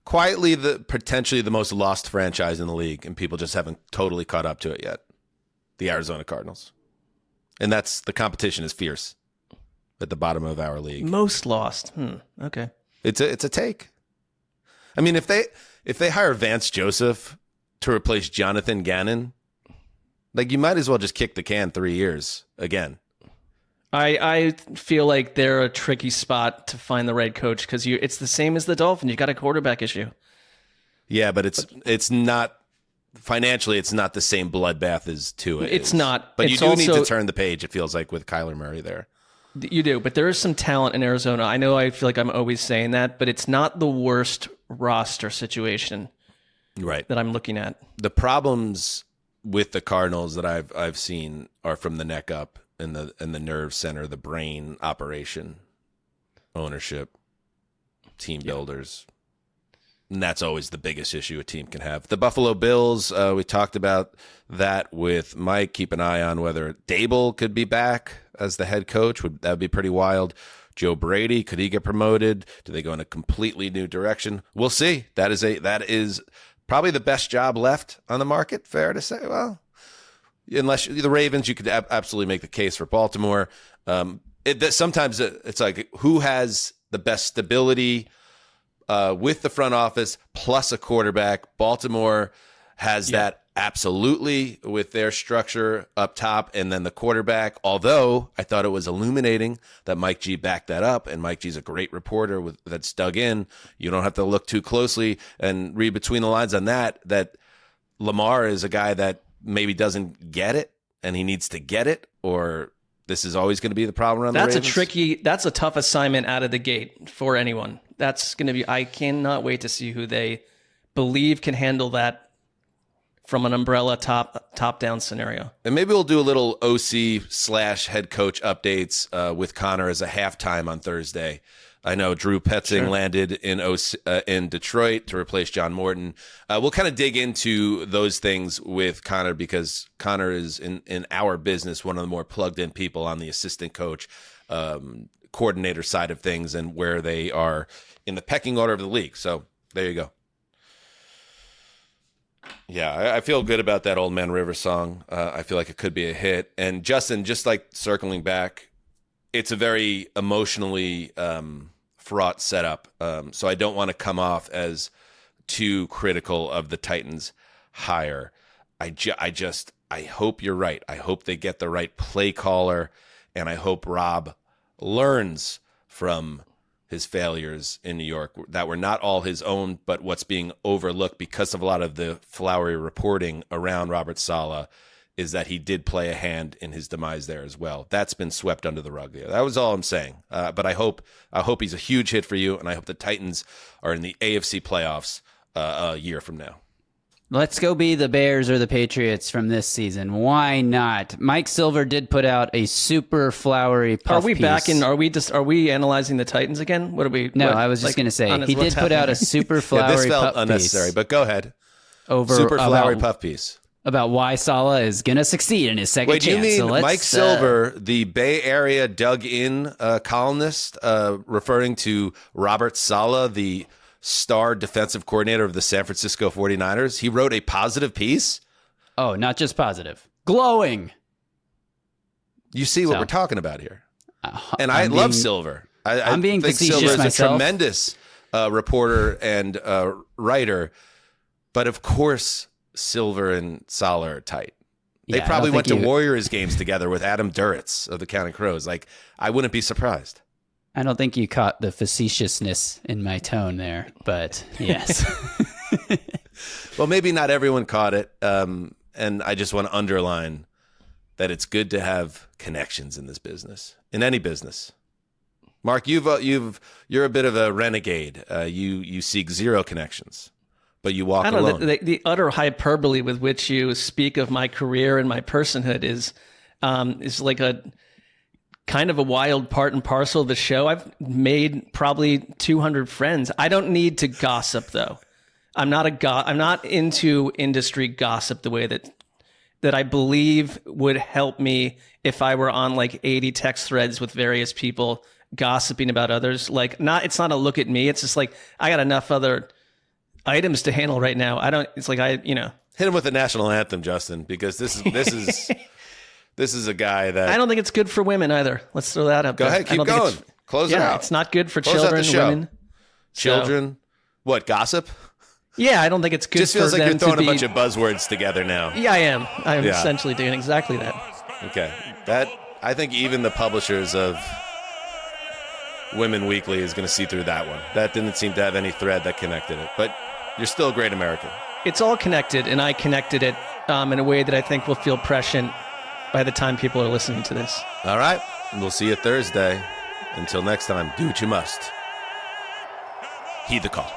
Quietly, potentially the most lost franchise in the league, and people just haven't totally caught up to it yet. The Arizona Cardinals, and the competition is fierce at the bottom of our league. Most lost. Okay, it's a take. I mean, if they hire Vance Joseph to replace Jonathan Gannon. Like, you might as well just kick the can 3 years again. I feel like they're a tricky spot to find the right coach because it's the same as the Dolphins. You got a quarterback issue. Yeah, but it's not financially. It's not the same bloodbath as Tua. It's not. But you do need to turn the page. It feels like with Kyler Murray there. You do, but there is some talent in Arizona. I know. I feel like I'm always saying that, but it's not the worst roster situation, right? That I'm looking at. The problems with the Cardinals that I've seen are from the neck up and the nerve center, the brain operation, ownership. team builders. And that's always the biggest issue a team can have. The Buffalo Bills, we talked about that with Mike. Keep an eye on whether Dable could be back as the head coach. That would be pretty wild. Joe Brady, could he get promoted? Do they go in a completely new direction? We'll see. That is probably the best job left on the market. Fair to say. Well, unless the Ravens, you could absolutely make the case for Baltimore. Sometimes it's like who has the best stability with the front office plus a quarterback. Baltimore has that absolutely with their structure up top, and then the quarterback. Although I thought it was illuminating that Mike G backed that up, and Mike G's a great reporter that's dug in. You don't have to look too closely and read between the lines on that Lamar is a guy that maybe doesn't get it, and he needs to get it, or this is always going to be the problem around the Ravens. That's a tough assignment out of the gate for anyone. That's going to be, I cannot wait to see who they believe can handle that from an umbrella top-down scenario. And maybe we'll do a little OC/head coach updates with Connor as a halftime on Thursday. I know Drew Petzing landed in Detroit to replace John Morton. We'll kind of dig into those things with Connor because Connor is, in our business, one of the more plugged-in people on the assistant coach coordinator side of things and where they are in the pecking order of the league. So there you go. Yeah, I feel good about that Old Man River song. I feel like it could be a hit. And Justin, just like circling back, it's a very emotionally fraught setup. So I don't want to come off as too critical of the Titans hire. I hope you're right. I hope they get the right play caller, and I hope Rob learns from his failures in New York that were not all his own, but what's being overlooked because of a lot of the flowery reporting around Robert Saleh is that he did play a hand in his demise there as well. That's been swept under the rug there. That was all I'm saying. But I hope he's a huge hit for you, and I hope the Titans are in the AFC playoffs a year from now. Let's go be the Bears or the Patriots from this season. Why not? Mike Silver did put out a super flowery puff piece. Are we analyzing the Titans again? What are we? No, I was just going to say he did put out a super flowery this felt puff unnecessary, piece. but go ahead. Super flowery puff piece. About why Saleh is going to succeed in his second chance. Wait, you mean Mike Silver, the Bay Area dug-in columnist, referring to Robert Saleh, the star defensive coordinator of the San Francisco 49ers? He wrote a positive piece? Oh, not just positive. Glowing. You see what we're talking about here. And I love Silver. I'm being think facetious Silver is myself. a tremendous reporter and writer. But of course, Silver and Saleh are tight. They probably went to Warriors games together with Adam Duritz of the Counting Crows. Like, I wouldn't be surprised. I don't think you caught the facetiousness in my tone there, but yes. Well, maybe not everyone caught it. And I just want to underline that it's good to have connections in this business, in any business. Mark, you're a bit of a renegade. You seek zero connections, but you walk alone. The utter hyperbole with which you speak of my career and my personhood is like a kind of a wild part and parcel of the show. I've made probably 200 friends. I don't need to gossip, though. I'm not into industry gossip the way that I believe would help me if I were on like 80 text threads with various people gossiping about others. Like, it's not a look at me. It's just like I got enough other items to handle right now. It's like hit him with the national anthem, Justin, because this is this is a guy that I don't think it's good for women either. Let's throw that up. Go ahead, keep going. Close it out. It's not good for Close children, women. Children, what, gossip? Yeah, I don't think it's good. Just feels for like them you're throwing to a bunch of buzzwords together now. Yeah, I am. I'm essentially doing exactly that. Okay, I think even the publishers of Women Weekly is going to see through that one. That didn't seem to have any thread that connected it, but you're still a great American. It's all connected, and I connected it in a way that I think will feel prescient by the time people are listening to this. All right, we'll see you Thursday. Until next time, do what you must. Heed the call.